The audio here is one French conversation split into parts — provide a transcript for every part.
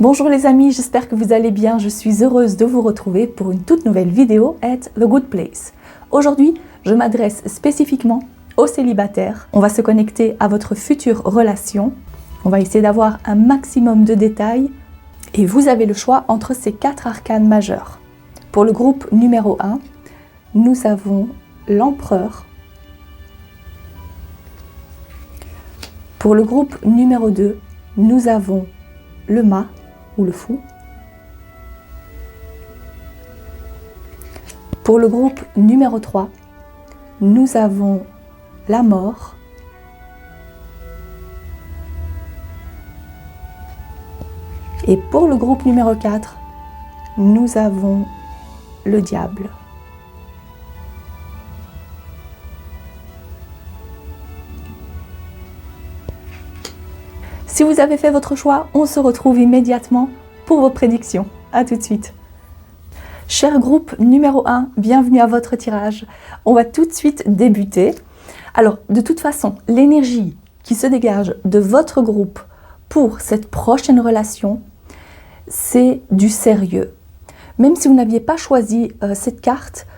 Bonjour les amis, j'espère que vous allez bien. Je suis heureuse de vous retrouver pour une toute nouvelle vidéo at The Good Place. Aujourd'hui, je m'adresse spécifiquement aux célibataires. On va se connecter à votre future relation. On va essayer d'avoir un maximum de détails. Et vous avez le choix entre ces 4 arcanes majeurs. Pour le groupe numéro 1, nous avons l'empereur. Pour le groupe numéro 2, nous avons le mât ou le fou. Pour le groupe numéro 3, nous avons la mort. Et pour le groupe numéro 4, nous avons le diable. Si vous avez fait votre choix, on se retrouve immédiatement pour vos prédictions. A tout de suite. Cher groupe numéro 1, bienvenue à votre tirage. On va tout de suite débuter. Alors, de toute façon, l'énergie qui se dégage de votre groupe pour cette prochaine relation, c'est du sérieux. Même si vous n'aviez pas choisi cette carte,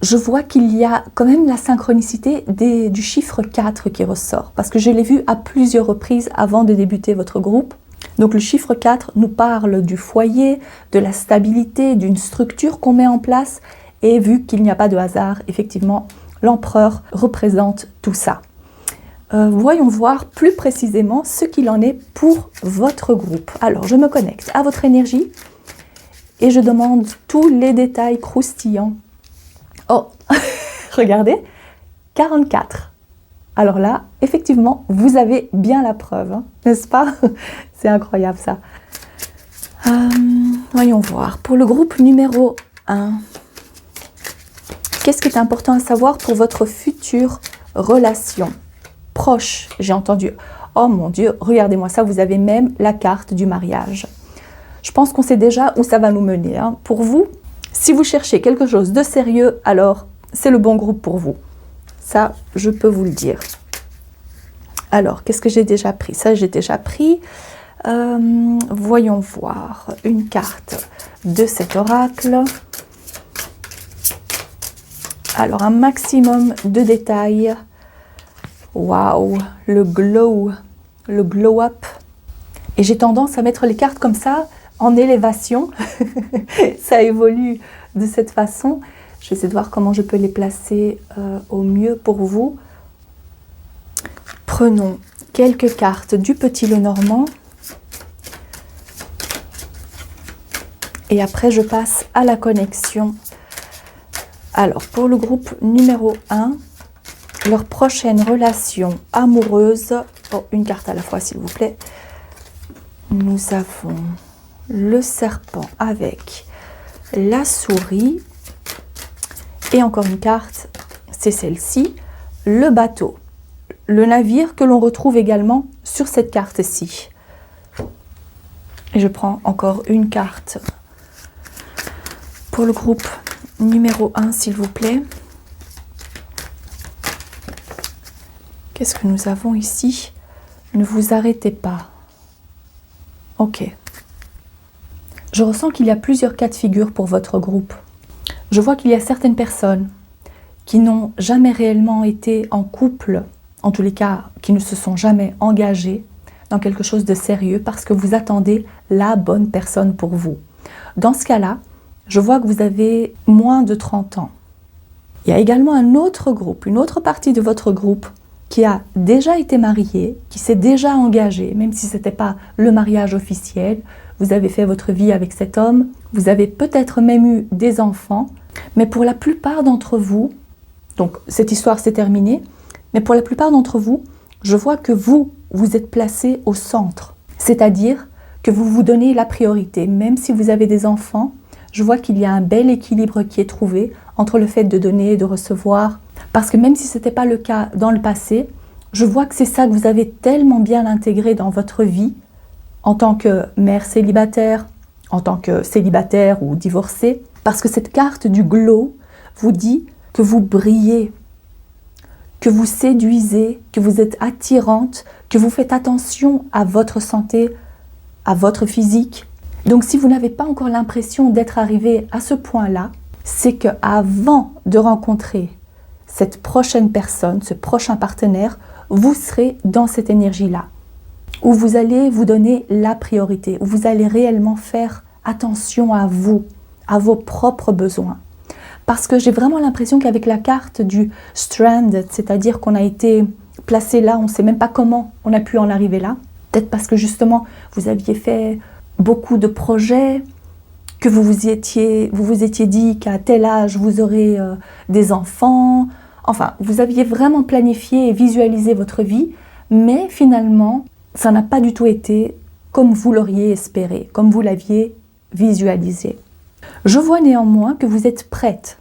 je vois qu'il y a quand même la synchronicité du chiffre 4 qui ressort. Parce que je l'ai vu à plusieurs reprises avant de débuter votre groupe. Donc le chiffre 4 nous parle du foyer, de la stabilité, d'une structure qu'on met en place. Et vu qu'il n'y a pas de hasard, effectivement, l'empereur représente tout ça. Voyons voir plus précisément ce qu'il en est pour votre groupe. Alors, je me connecte à votre énergie et je demande tous les détails croustillants. Oh, regardez, 44. Alors là, effectivement, vous avez bien la preuve, hein, n'est-ce pas? C'est incroyable ça. Voyons voir. Pour le groupe numéro 1, qu'est-ce qui est important à savoir pour votre future relation? Proche, j'ai entendu. Oh mon Dieu, regardez-moi ça, vous avez même la carte du mariage. Je pense qu'on sait déjà où ça va nous mener. Hein. Pour vous, si vous cherchez quelque chose de sérieux, alors c'est le bon groupe pour vous. Ça, je peux vous le dire. Alors, qu'est-ce que j'ai déjà pris? Ça, j'ai déjà pris. Voyons voir une carte de cet oracle. Alors, un maximum de détails. Waouh, le glow up. Et j'ai tendance à mettre les cartes comme ça, en élévation. Ça évolue de cette façon. Je vais essayer de voir comment je peux les placer au mieux pour vous. Prenons quelques cartes du Petit Lenormand. Et après, je passe à la connexion. Alors, pour le groupe numéro 1, leur prochaine relation amoureuse. Oh, une carte à la fois, s'il vous plaît. Nous avons le serpent avec la souris. Et encore une carte, c'est celle-ci, le bateau. Le navire que l'on retrouve également sur cette carte-ci. Et je prends encore une carte pour le groupe numéro 1, s'il vous plaît. Qu'est-ce que nous avons ici? Ne vous arrêtez pas. Ok. Je ressens qu'il y a plusieurs cas de figure pour votre groupe. Je vois qu'il y a certaines personnes qui n'ont jamais réellement été en couple, en tous les cas, qui ne se sont jamais engagées dans quelque chose de sérieux parce que vous attendez la bonne personne pour vous. Dans ce cas-là, je vois que vous avez moins de 30 ans. Il y a également un autre groupe, une autre partie de votre groupe qui a déjà été marié, qui s'est déjà engagé, même si ce n'était pas le mariage officiel. Vous avez fait votre vie avec cet homme, vous avez peut-être même eu des enfants, mais pour la plupart d'entre vous, donc cette histoire s'est terminée, mais pour la plupart d'entre vous, je vois que vous êtes placé au centre, c'est-à-dire que vous vous donnez la priorité. Même si vous avez des enfants, je vois qu'il y a un bel équilibre qui est trouvé entre le fait de donner et de recevoir, parce que même si ce n'était pas le cas dans le passé, je vois que c'est ça que vous avez tellement bien intégré dans votre vie, en tant que mère célibataire, en tant que célibataire ou divorcée, parce que cette carte du glow vous dit que vous brillez, que vous séduisez, que vous êtes attirante, que vous faites attention à votre santé, à votre physique. Donc si vous n'avez pas encore l'impression d'être arrivé à ce point-là, c'est qu'avant de rencontrer cette prochaine personne, ce prochain partenaire, vous serez dans cette énergie-là, où vous allez vous donner la priorité, où vous allez réellement faire attention à vous, à vos propres besoins. Parce que j'ai vraiment l'impression qu'avec la carte du Strand, c'est-à-dire qu'on a été placé là, on ne sait même pas comment on a pu en arriver là, peut-être parce que justement vous aviez fait beaucoup de projets, que vous vous étiez dit qu'à tel âge vous aurez des enfants, enfin vous aviez vraiment planifié et visualisé votre vie, mais finalement ça n'a pas du tout été comme vous l'auriez espéré, comme vous l'aviez visualisé. Je vois néanmoins que vous êtes prête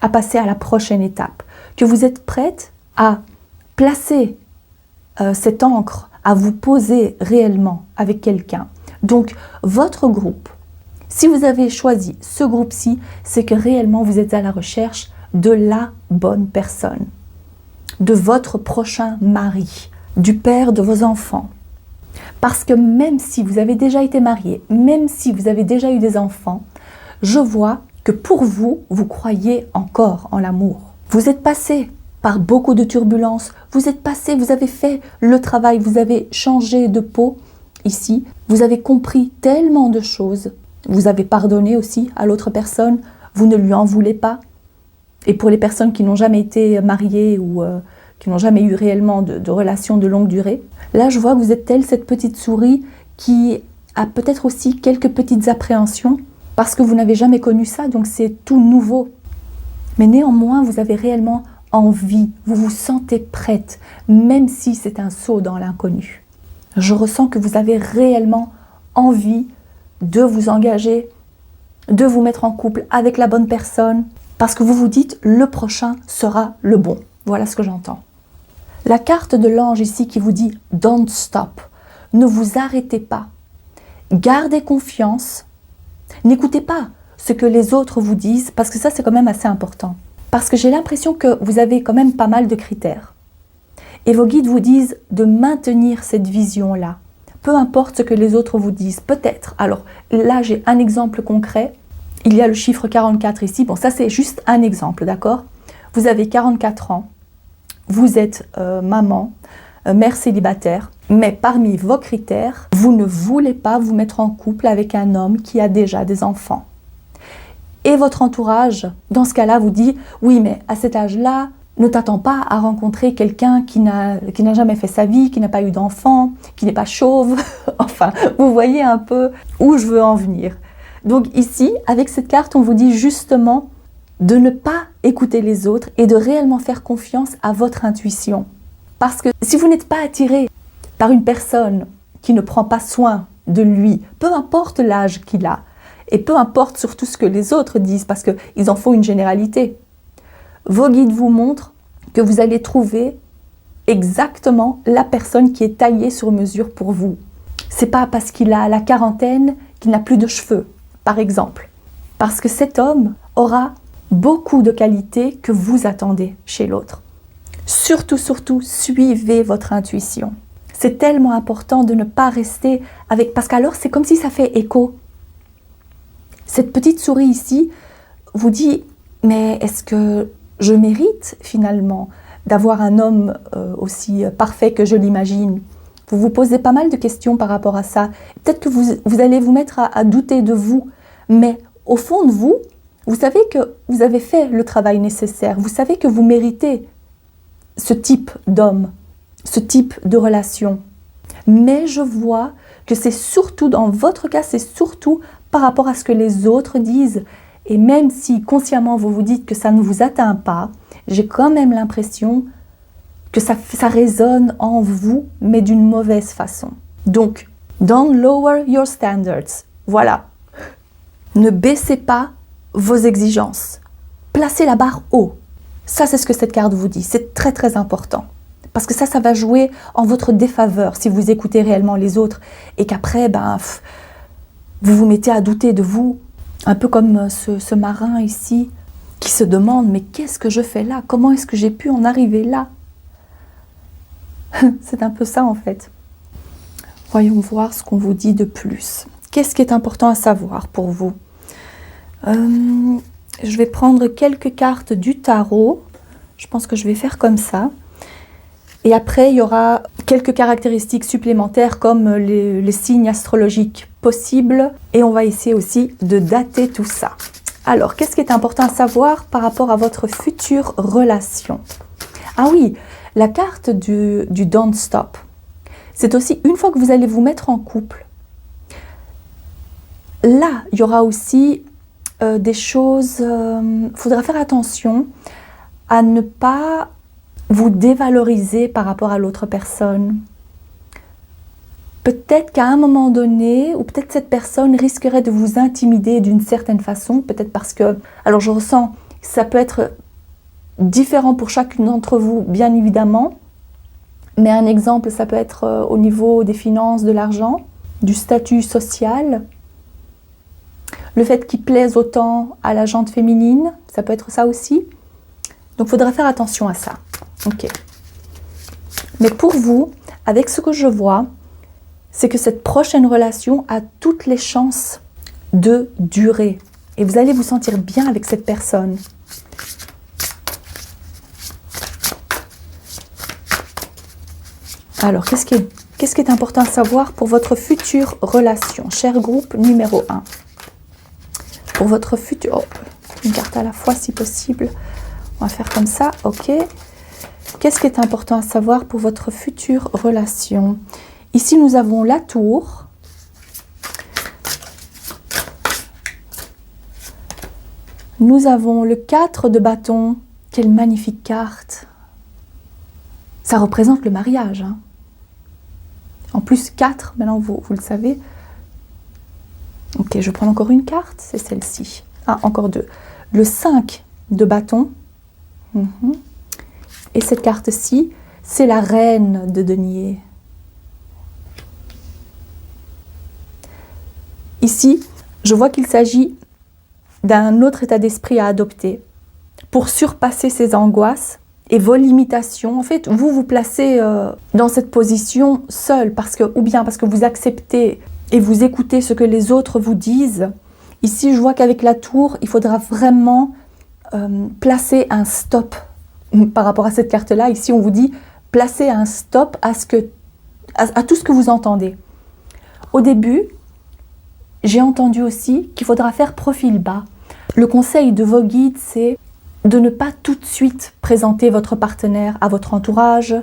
à passer à la prochaine étape, que vous êtes prête à placer cette encre, à vous poser réellement avec quelqu'un. Donc, votre groupe, si vous avez choisi ce groupe-ci, c'est que réellement vous êtes à la recherche de la bonne personne, de votre prochain mari, du père de vos enfants. Parce que même si vous avez déjà été marié, même si vous avez déjà eu des enfants, je vois que pour vous, vous croyez encore en l'amour. Vous êtes passé par beaucoup de turbulences, vous avez fait le travail, vous avez changé de peau ici, vous avez compris tellement de choses, vous avez pardonné aussi à l'autre personne, vous ne lui en voulez pas. Et pour les personnes qui n'ont jamais été mariées ou qui n'ont jamais eu réellement de relations de longue durée, là je vois que vous êtes telle cette petite souris qui a peut-être aussi quelques petites appréhensions parce que vous n'avez jamais connu ça, donc c'est tout nouveau. Mais néanmoins, vous avez réellement envie, vous vous sentez prête, même si c'est un saut dans l'inconnu. Je ressens que vous avez réellement envie de vous engager, de vous mettre en couple avec la bonne personne, parce que vous vous dites le prochain sera le bon. Voilà ce que j'entends. La carte de l'ange ici qui vous dit « Don't stop », ne vous arrêtez pas, gardez confiance, n'écoutez pas ce que les autres vous disent, parce que ça c'est quand même assez important. Parce que j'ai l'impression que vous avez quand même pas mal de critères. Et vos guides vous disent de maintenir cette vision-là, peu importe ce que les autres vous disent. Peut-être, alors là j'ai un exemple concret, il y a le chiffre 44 ici, bon ça c'est juste un exemple, d'accord? Vous avez 44 ans, vous êtes maman, mère célibataire, mais parmi vos critères, vous ne voulez pas vous mettre en couple avec un homme qui a déjà des enfants. Et votre entourage, dans ce cas-là, vous dit « Oui, mais à cet âge-là, ne t'attends pas à rencontrer quelqu'un qui n'a jamais fait sa vie, qui n'a pas eu d'enfant, qui n'est pas chauve. » Enfin, vous voyez un peu où je veux en venir. Donc ici, avec cette carte, on vous dit justement de ne pas écouter les autres et de réellement faire confiance à votre intuition. Parce que si vous n'êtes pas attiré par une personne qui ne prend pas soin de lui, peu importe l'âge qu'il a, et peu importe surtout ce que les autres disent, parce qu'ils en font une généralité, vos guides vous montrent que vous allez trouver exactement la personne qui est taillée sur mesure pour vous. C'est pas parce qu'il a la quarantaine qu'il n'a plus de cheveux, par exemple. Parce que cet homme aura beaucoup de qualités que vous attendez chez l'autre. Surtout, suivez votre intuition. C'est tellement important de ne pas rester avec... Parce qu'alors, c'est comme si ça fait écho. Cette petite souris ici vous dit « Mais est-ce que je mérite finalement d'avoir un homme aussi parfait que je l'imagine ?» Vous vous posez pas mal de questions par rapport à ça. Peut-être que vous allez vous mettre à douter de vous. Mais au fond de vous, vous savez que vous avez fait le travail nécessaire. Vous savez que vous méritez ce type d'homme, ce type de relation. Mais je vois que c'est surtout, dans votre cas, c'est surtout par rapport à ce que les autres disent. Et même si consciemment vous vous dites que ça ne vous atteint pas, j'ai quand même l'impression que ça résonne en vous, mais d'une mauvaise façon. Donc, don't lower your standards. Voilà. Ne baissez pas vos exigences. Placez la barre haut. Ça, c'est ce que cette carte vous dit. C'est très, très important. Parce que ça va jouer en votre défaveur si vous écoutez réellement les autres et qu'après, vous vous mettez à douter de vous. Un peu comme ce marin ici qui se demande « Mais qu'est-ce que je fais là? Comment est-ce que j'ai pu en arriver là ?» C'est un peu ça en fait. Voyons voir ce qu'on vous dit de plus. qu'est-ce qui est important à savoir pour vous? Je vais prendre quelques cartes du tarot. Je pense que je vais faire comme ça. Et après, il y aura quelques caractéristiques supplémentaires comme les signes astrologiques possibles. Et on va essayer aussi de dater tout ça. Alors, qu'est-ce qui est important à savoir par rapport à votre future relation? Ah oui, la carte du Don't Stop. C'est aussi une fois que vous allez vous mettre en couple. Là, il y aura aussi des choses... Il faudra faire attention à ne pas vous dévaloriser par rapport à l'autre personne. Peut-être qu'à un moment donné, ou peut-être cette personne risquerait de vous intimider d'une certaine façon, peut-être parce que... Alors je ressens que ça peut être différent pour chacune d'entre vous, bien évidemment, mais un exemple, ça peut être au niveau des finances, de l'argent, du statut social, le fait qu'il plaise autant à la jante féminine, ça peut être ça aussi. Donc il faudra faire attention à ça. Ok. Mais pour vous, avec ce que je vois, c'est que cette prochaine relation a toutes les chances de durer. Et vous allez vous sentir bien avec cette personne. Alors, qu'est-ce qui est important à savoir pour votre future relation? Cher groupe numéro 1. Pour votre futur... Oh, une carte à la fois si possible. On va faire comme ça, ok. Qu'est-ce qui est important à savoir pour votre future relation? Ici, nous avons la tour. Nous avons le 4 de bâton. Quelle magnifique carte. Ça représente le mariage. Hein. En plus, 4, maintenant vous le savez. Ok, je prends encore une carte, c'est celle-ci. Ah, encore 2. Le 5 de bâton. Et cette carte-ci, c'est la reine de denier. Ici, je vois qu'il s'agit d'un autre état d'esprit à adopter pour surpasser ses angoisses et vos limitations. En fait, vous vous placez dans cette position seul, ou bien parce que vous acceptez et vous écoutez ce que les autres vous disent. Ici, je vois qu'avec la tour, il faudra vraiment placer un stop par rapport à cette carte-là. Ici, on vous dit placer un stop à tout ce que vous entendez. Au début, j'ai entendu aussi qu'il faudra faire profil bas. Le conseil de vos guides, c'est de ne pas tout de suite présenter votre partenaire à votre entourage,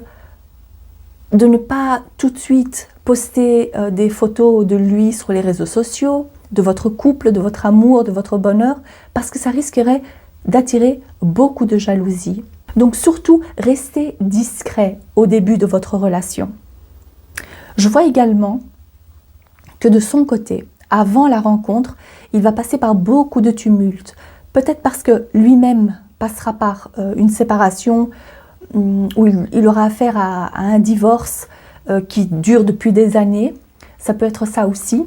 de ne pas tout de suite poster des photos de lui sur les réseaux sociaux, de votre couple, de votre amour, de votre bonheur, parce que ça risquerait d'attirer beaucoup de jalousie. Donc surtout, restez discret au début de votre relation. Je vois également que de son côté, avant la rencontre, il va passer par beaucoup de tumultes. Peut-être parce que lui-même passera par une séparation où il aura affaire à un divorce qui dure depuis des années. Ça peut être ça aussi.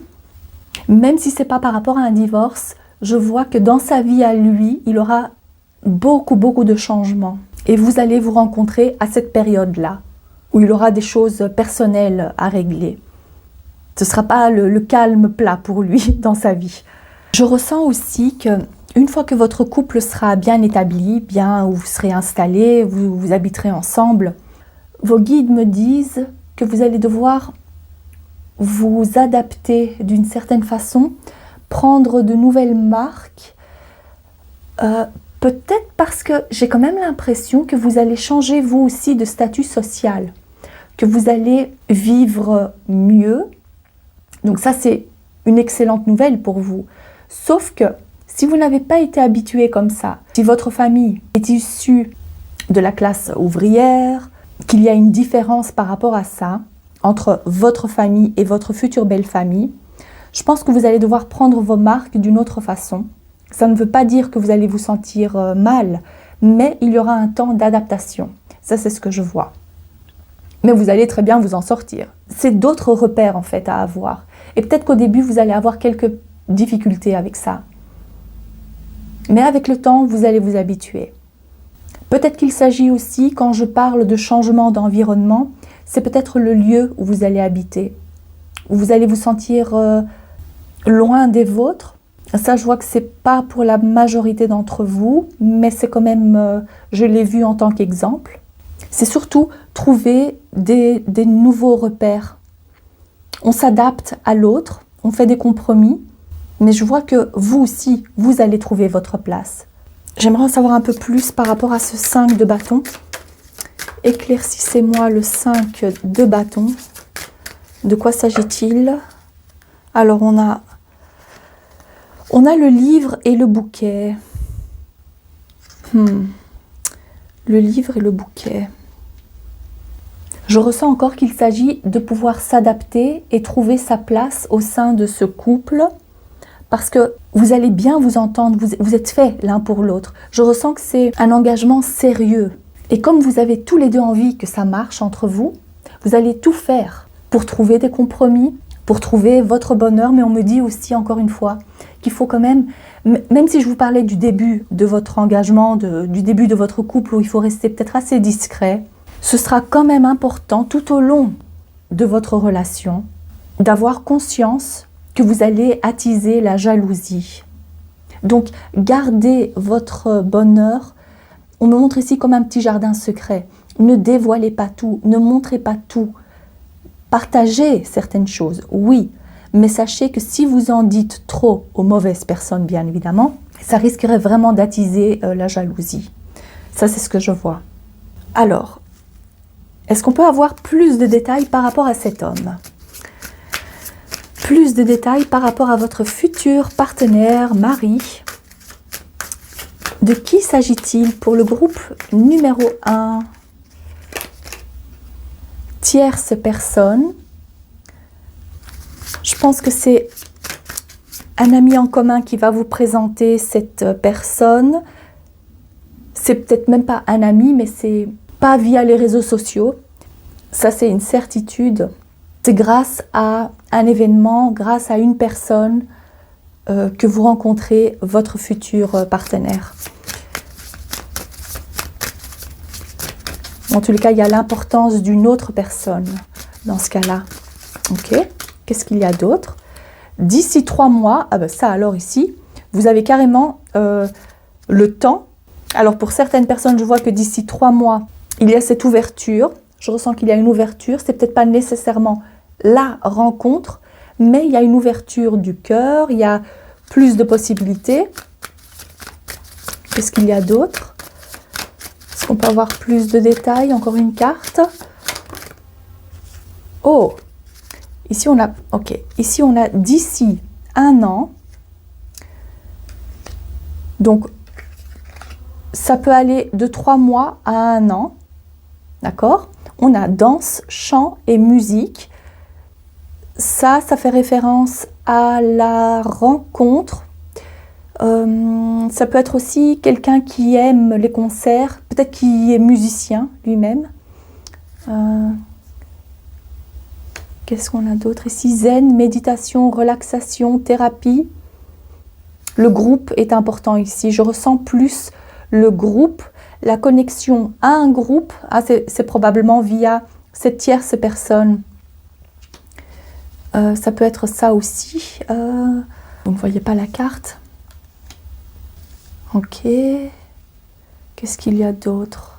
Même si ce n'est pas par rapport à un divorce, je vois que dans sa vie à lui, il aura beaucoup de changements. Et vous allez vous rencontrer à cette période-là, où il aura des choses personnelles à régler. Ce ne sera pas le calme plat pour lui dans sa vie. Je ressens aussi qu'une fois que votre couple sera bien établi, où vous serez installés, vous habiterez ensemble, vos guides me disent que vous allez devoir vous adapter d'une certaine façon, prendre de nouvelles marques, peut-être parce que j'ai quand même l'impression que vous allez changer vous aussi de statut social, que vous allez vivre mieux. Donc ça, c'est une excellente nouvelle pour vous. Sauf que si vous n'avez pas été habitué comme ça, si votre famille est issue de la classe ouvrière, qu'il y a une différence par rapport à ça, entre votre famille et votre future belle famille, je pense que vous allez devoir prendre vos marques d'une autre façon. Ça ne veut pas dire que vous allez vous sentir mal, mais il y aura un temps d'adaptation. Ça, c'est ce que je vois. Mais vous allez très bien vous en sortir. C'est d'autres repères en fait à avoir. Et peut-être qu'au début, vous allez avoir quelques difficultés avec ça. Mais avec le temps, vous allez vous habituer. Peut-être qu'il s'agit aussi, quand je parle de changement d'environnement, c'est peut-être le lieu où vous allez habiter, où vous allez vous sentir loin des vôtres. Ça, je vois que c'est pas pour la majorité d'entre vous, mais c'est quand même, je l'ai vu en tant qu'exemple. C'est surtout trouver des nouveaux repères. On s'adapte à l'autre, on fait des compromis, mais je vois que vous aussi, vous allez trouver votre place. J'aimerais en savoir un peu plus par rapport à ce 5 de bâton. Éclaircissez-moi le 5 de bâton. De quoi s'agit-il? Alors, on a le livre et le bouquet. Le livre et le bouquet. Je ressens encore qu'il s'agit de pouvoir s'adapter et trouver sa place au sein de ce couple parce que vous allez bien vous entendre, vous êtes faits l'un pour l'autre. Je ressens que c'est un engagement sérieux. Et comme vous avez tous les deux envie que ça marche entre vous, vous allez tout faire pour trouver des compromis, pour trouver votre bonheur. Mais on me dit aussi, encore une fois, qu'il faut quand même si je vous parlais du début de votre engagement, du début de votre couple où il faut rester peut-être assez discret, ce sera quand même important tout au long de votre relation d'avoir conscience que vous allez attiser la jalousie. Donc, gardez votre bonheur. On me montre ici comme un petit jardin secret. Ne dévoilez pas tout, ne montrez pas tout. Partagez certaines choses, oui, mais sachez que si vous en dites trop aux mauvaises personnes, bien évidemment, ça risquerait vraiment d'attiser la jalousie. Ça, c'est ce que je vois. Alors, est-ce qu'on peut avoir plus de détails par rapport à cet homme? Plus de détails par rapport à votre futur partenaire, mari. De qui s'agit-il pour le groupe numéro 1? Tierce personne. Je pense que c'est un ami en commun qui va vous présenter cette personne. C'est peut-être même pas un ami, mais c'est pas via les réseaux sociaux. Ça, c'est une certitude. C'est grâce à un événement, grâce à une personne que vous rencontrez votre futur partenaire. En tous les cas, il y a l'importance d'une autre personne dans ce cas-là. Ok. Qu'est-ce qu'il y a d'autre? D'ici 3 mois, ah ben ça alors ici, vous avez carrément le temps. Alors pour certaines personnes, je vois que d'ici 3 mois, il y a cette ouverture. Je ressens qu'il y a une ouverture. C'est peut-être pas nécessairement la rencontre, mais il y a une ouverture du cœur. Il y a plus de possibilités. Qu'est-ce qu'il y a d'autre? Est-ce qu'on peut avoir plus de détails? Encore une carte. Oh! Ici, on a d'ici 1 an. Donc, ça peut aller de 3 mois à 1 an. D'accord? On a danse, chant et musique. Ça fait référence à la rencontre. Ça peut être aussi quelqu'un qui aime les concerts, peut-être qui est musicien lui-même. Qu'est-ce qu'on a d'autre ici? Zen, méditation, relaxation, thérapie. Le groupe est important ici. Je ressens plus le groupe, la connexion à un groupe. Ah, c'est probablement via cette tierce personne. Ça peut être ça aussi. Vous ne voyez pas la carte. Ok. Qu'est-ce qu'il y a d'autre?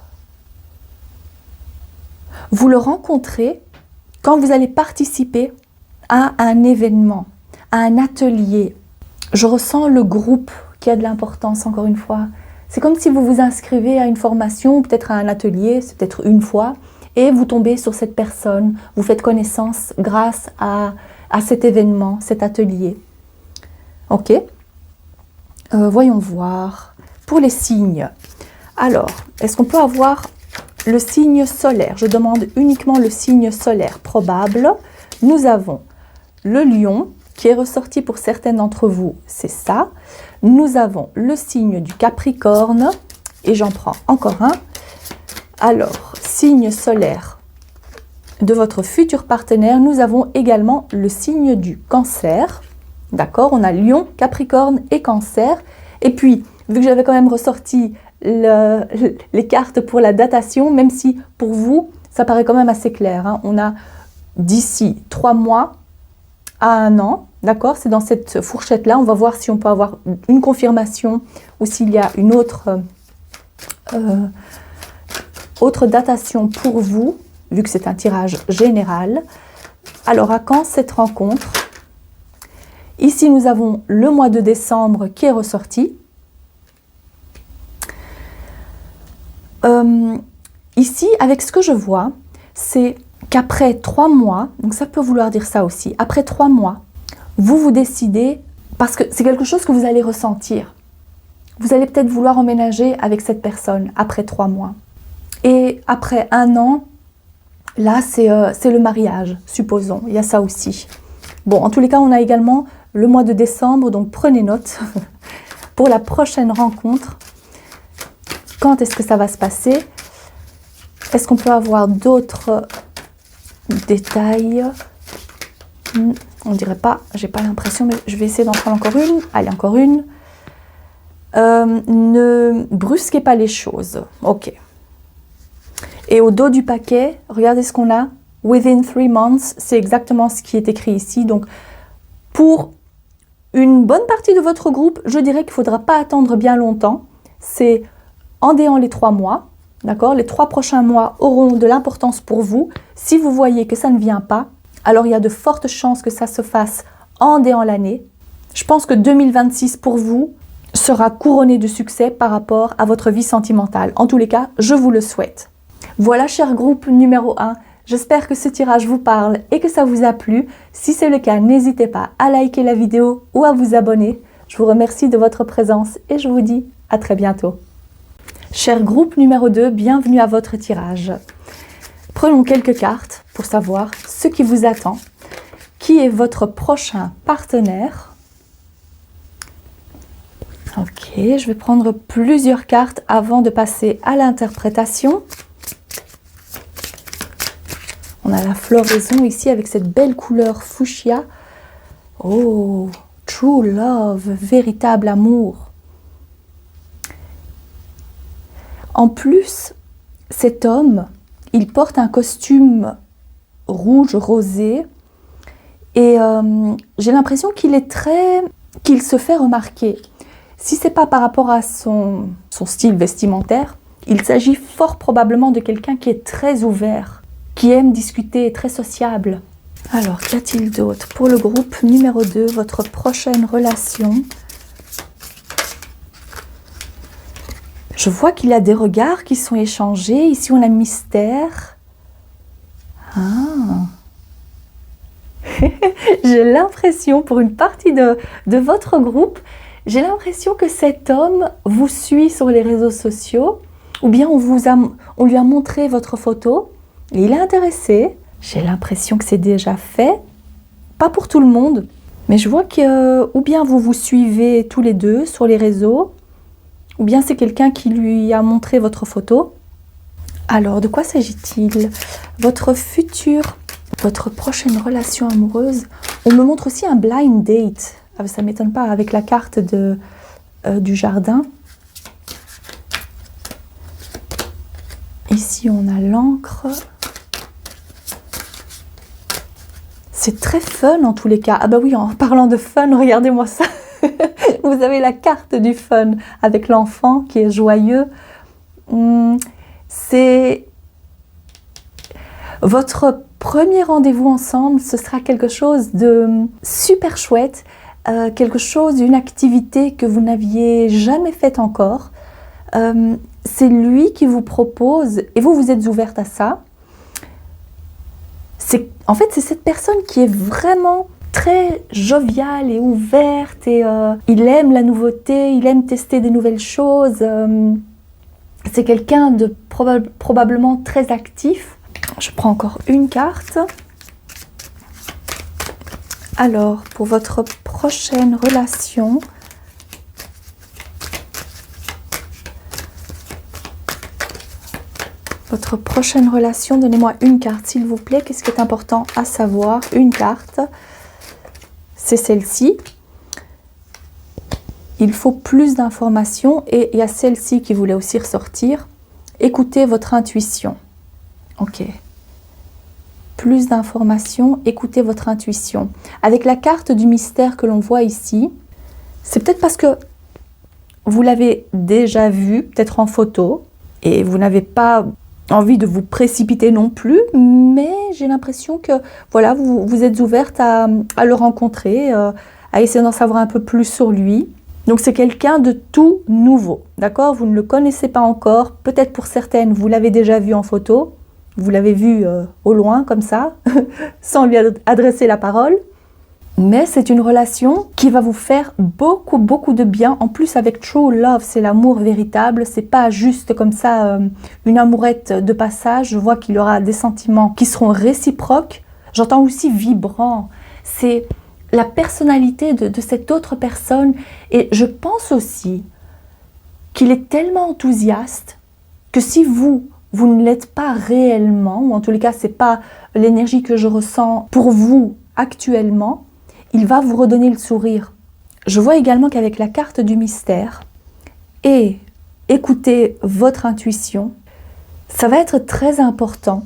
Vous le rencontrez quand vous allez participer à un événement, à un atelier. Je ressens le groupe qui a de l'importance, encore une fois. C'est comme si vous vous inscrivez à une formation, peut-être à un atelier, c'est peut-être une fois, et vous tombez sur cette personne, vous faites connaissance grâce à cet événement, cet atelier. Ok. Voyons voir. Pour les signes. Alors, est-ce qu'on peut avoir le signe solaire? Je demande uniquement le signe solaire probable. Nous avons le lion qui est ressorti pour certains d'entre vous, c'est ça. Nous avons le signe du Capricorne et j'en prends encore un. Alors, signe solaire de votre futur partenaire, nous avons également le signe du Cancer. D'accord, on a Lion, Capricorne et Cancer. Et puis, vu que j'avais quand même ressorti les cartes pour la datation, même si pour vous, ça paraît quand même assez clair. Hein. On a d'ici 3 mois à 1 an. D'accord? C'est dans cette fourchette-là. On va voir si on peut avoir une confirmation ou s'il y a une autre datation pour vous, vu que c'est un tirage général. Alors, à quand cette rencontre? Ici, nous avons le mois de décembre qui est ressorti. Ici, avec ce que je vois, c'est qu'après 3 mois, donc ça peut vouloir dire ça aussi, après 3 mois, vous décidez, parce que c'est quelque chose que vous allez ressentir. Vous allez peut-être vouloir emménager avec cette personne après 3 mois. Et après 1 an, là, c'est le mariage, supposons. Il y a ça aussi. Bon, en tous les cas, on a également le mois de décembre, donc prenez note pour la prochaine rencontre. Quand est-ce que ça va se passer? Est-ce qu'on peut avoir d'autres détails? On dirait pas, j'ai pas l'impression, mais je vais essayer d'en prendre encore une. Allez, encore une. Ne brusquez pas les choses. Ok. Et au dos du paquet, regardez ce qu'on a. Within 3 months, c'est exactement ce qui est écrit ici. Donc, pour une bonne partie de votre groupe, je dirais qu'il ne faudra pas attendre bien longtemps. C'est en déant les 3 mois. D'accord? Les 3 prochains mois auront de l'importance pour vous. Si vous voyez que ça ne vient pas, alors il y a de fortes chances que ça se fasse en déant l'année. Je pense que 2026 pour vous sera couronné de succès par rapport à votre vie sentimentale. En tous les cas, je vous le souhaite. Voilà, cher groupe numéro 1. J'espère que ce tirage vous parle et que ça vous a plu. Si c'est le cas, n'hésitez pas à liker la vidéo ou à vous abonner. Je vous remercie de votre présence et je vous dis à très bientôt. Cher groupe numéro 2, bienvenue à votre tirage. Prenons quelques cartes pour savoir ce qui vous attend. Qui est votre prochain partenaire? Ok, je vais prendre plusieurs cartes avant de passer à l'interprétation. On a la floraison ici avec cette belle couleur fuchsia. Oh, true love, véritable amour. En plus, cet homme, il porte un costume rouge rosé et j'ai l'impression qu'il se fait remarquer. Si ce n'est pas par rapport à son style vestimentaire, il s'agit fort probablement de quelqu'un qui est très ouvert, qui aime discuter, très sociable. Alors, qu'y a-t-il d'autre? Pour le groupe numéro 2, votre prochaine relation. Je vois qu'il y a des regards qui sont échangés. Ici, on a mystère. Ah. J'ai l'impression, pour une partie de votre groupe, j'ai l'impression que cet homme vous suit sur les réseaux sociaux ou bien on lui a montré votre photo et il est intéressé. J'ai l'impression que c'est déjà fait. Pas pour tout le monde, mais je vois que ou bien vous vous suivez tous les deux sur les réseaux ou bien c'est quelqu'un qui lui a montré votre photo. Alors, de quoi s'agit-il? Votre prochaine relation amoureuse. On me montre aussi un blind date. Ça ne m'étonne pas avec la carte du jardin. Ici, on a l'encre. C'est très fun en tous les cas. Ah bah oui, en parlant de fun, regardez-moi ça. Vous avez la carte du fun avec l'enfant qui est joyeux. C'est votre premier rendez-vous ensemble. Ce sera quelque chose de super chouette. Quelque chose, une activité que vous n'aviez jamais faite encore. C'est lui qui vous propose et vous êtes ouverte à ça. En fait, c'est cette personne qui est vraiment très joviale et ouverte et il aime la nouveauté, il aime tester des nouvelles choses. C'est quelqu'un de probablement très actif. Je prends encore une carte. Alors, pour votre prochaine relation, donnez-moi une carte, s'il vous plaît. Qu'est-ce qui est important à savoir? Une carte, c'est celle-ci. Il faut plus d'informations et il y a celle-ci qui voulait aussi ressortir. Écoutez votre intuition. Ok. plus d'informations, écoutez votre intuition. Avec la carte du mystère que l'on voit ici, c'est peut-être parce que vous l'avez déjà vu, peut-être en photo, et vous n'avez pas envie de vous précipiter non plus, mais j'ai l'impression que voilà, vous êtes ouverte à le rencontrer, à essayer d'en savoir un peu plus sur lui. Donc c'est quelqu'un de tout nouveau, d'accord? Vous ne le connaissez pas encore, peut-être pour certaines, vous l'avez déjà vu en photo, vous l'avez vu au loin comme ça, sans lui adresser la parole. Mais c'est une relation qui va vous faire beaucoup, beaucoup de bien. En plus, avec True Love, c'est l'amour véritable. C'est pas juste comme ça une amourette de passage. Je vois qu'il y aura des sentiments qui seront réciproques. J'entends aussi vibrant. C'est la personnalité de cette autre personne. Et je pense aussi qu'il est tellement enthousiaste que si vous ne l'êtes pas réellement, ou en tous les cas, c'est pas l'énergie que je ressens pour vous actuellement, il va vous redonner le sourire. Je vois également qu'avec la carte du mystère et écoutez votre intuition, ça va être très important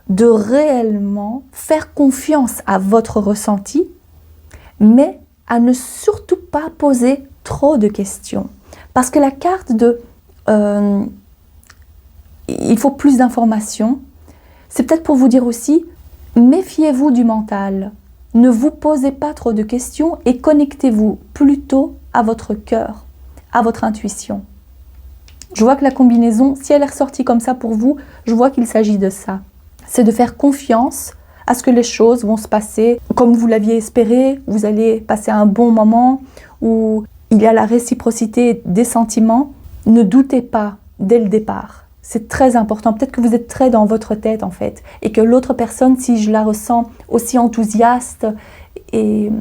de réellement faire confiance à votre ressenti, mais à ne surtout pas poser trop de questions. Parce que la carte de il faut plus d'informations, c'est peut-être pour vous dire aussi, méfiez-vous du mental. Ne vous posez pas trop de questions et connectez-vous plutôt à votre cœur, à votre intuition. Je vois que la combinaison, si elle est ressortie comme ça pour vous, je vois qu'il s'agit de ça. C'est de faire confiance à ce que les choses vont se passer comme vous l'aviez espéré, vous allez passer un bon moment où il y a la réciprocité des sentiments. Ne doutez pas dès le départ. C'est très important. Peut-être que vous êtes très dans votre tête en fait et que l'autre personne, si je la ressens aussi enthousiaste et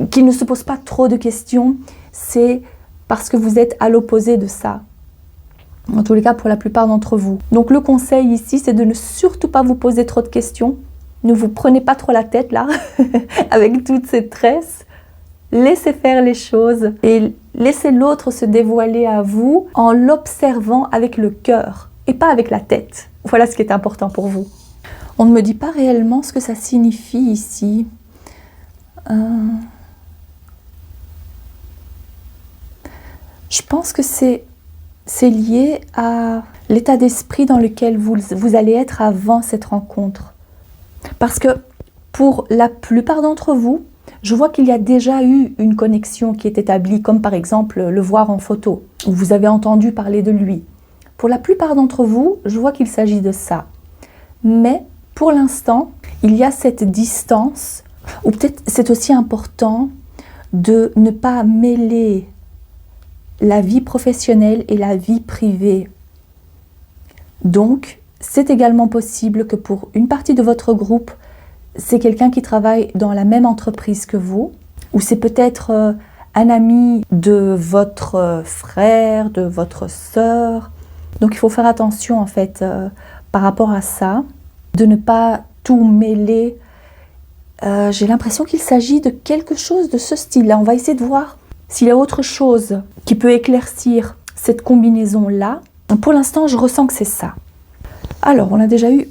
qu'il ne se pose pas trop de questions, c'est parce que vous êtes à l'opposé de ça. En tous les cas, pour la plupart d'entre vous. Donc le conseil ici, c'est de ne surtout pas vous poser trop de questions. Ne vous prenez pas trop la tête là, avec toutes ces tresses. Laissez faire les choses et laissez l'autre se dévoiler à vous en l'observant avec le cœur et pas avec la tête. Voilà ce qui est important pour vous. On ne me dit pas réellement ce que ça signifie ici. Je pense que c'est lié à l'état d'esprit dans lequel vous allez être avant cette rencontre. Parce que pour la plupart d'entre vous, je vois qu'il y a déjà eu une connexion qui est établie, comme par exemple le voir en photo, où vous avez entendu parler de lui. Pour la plupart d'entre vous, je vois qu'il s'agit de ça. Mais pour l'instant, il y a cette distance, ou peut-être c'est aussi important de ne pas mêler la vie professionnelle et la vie privée. Donc, c'est également possible que pour une partie de votre groupe, c'est quelqu'un qui travaille dans la même entreprise que vous, ou c'est peut-être un ami de votre frère, de votre sœur. Donc il faut faire attention en fait par rapport à ça, de ne pas tout mêler. J'ai l'impression qu'il s'agit de quelque chose de ce style-là. On va essayer de voir s'il y a autre chose qui peut éclaircir cette combinaison-là. Pour l'instant, je ressens que c'est ça. Alors, on a déjà eu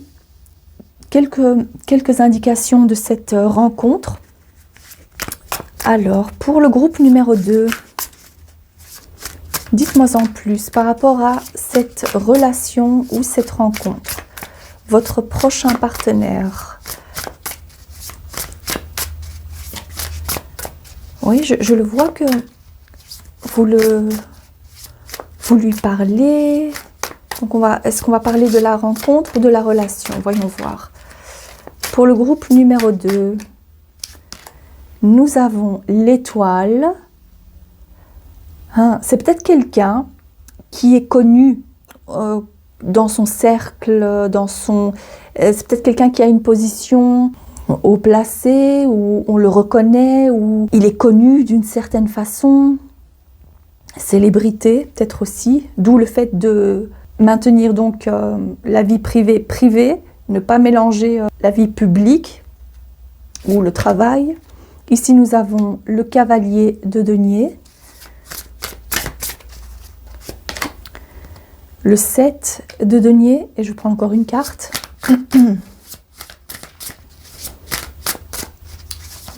quelques indications de cette rencontre. Alors, pour le groupe numéro 2, dites-moi en plus par rapport à cette relation ou cette rencontre. Votre prochain partenaire. Oui, je le vois que vous lui parlez. Donc est-ce qu'on va parler de la rencontre ou de la relation? Voyons voir. Pour le groupe numéro 2, nous avons l'étoile. C'est peut-être quelqu'un qui est connu dans son cercle, c'est peut-être quelqu'un qui a une position haut placée, où on le reconnaît, où il est connu d'une certaine façon. Célébrité, peut-être aussi, d'où le fait de maintenir donc la vie privée, ne pas mélanger la vie publique ou le travail. Ici, nous avons le cavalier de denier, le 7 de denier, et je prends encore une carte.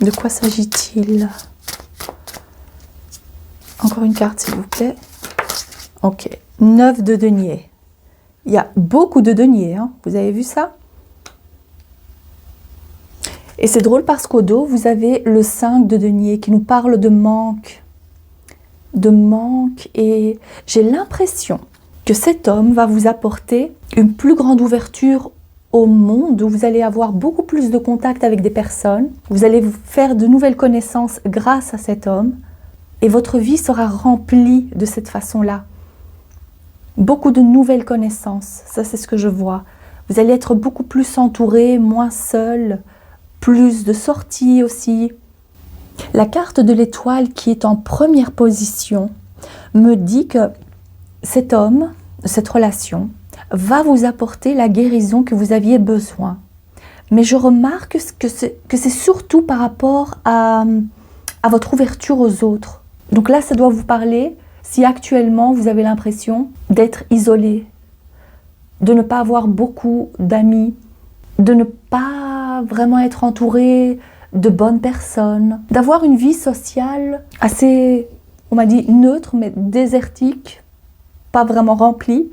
De quoi s'agit-il? Encore une carte, s'il vous plaît. Ok. 9 de denier. Il y a beaucoup de deniers, hein. Vous avez vu ça? Et c'est drôle parce qu'au dos, vous avez le 5 de denier qui nous parle de manque. De manque. Et j'ai l'impression que cet homme va vous apporter une plus grande ouverture au monde, où vous allez avoir beaucoup plus de contact avec des personnes. Vous allez vous faire de nouvelles connaissances grâce à cet homme. Et votre vie sera remplie de cette façon-là. Beaucoup de nouvelles connaissances, ça c'est ce que je vois. Vous allez être beaucoup plus entouré, moins seul, plus de sorties aussi. La carte de l'étoile qui est en première position me dit que cet homme, cette relation, va vous apporter la guérison que vous aviez besoin. Mais je remarque que c'est surtout par rapport à votre ouverture aux autres. Donc là, ça doit vous parler si actuellement vous avez l'impression d'être isolé, de ne pas avoir beaucoup d'amis, de ne pas vraiment être entouré de bonnes personnes, d'avoir une vie sociale assez, on m'a dit, neutre, mais désertique, pas vraiment remplie.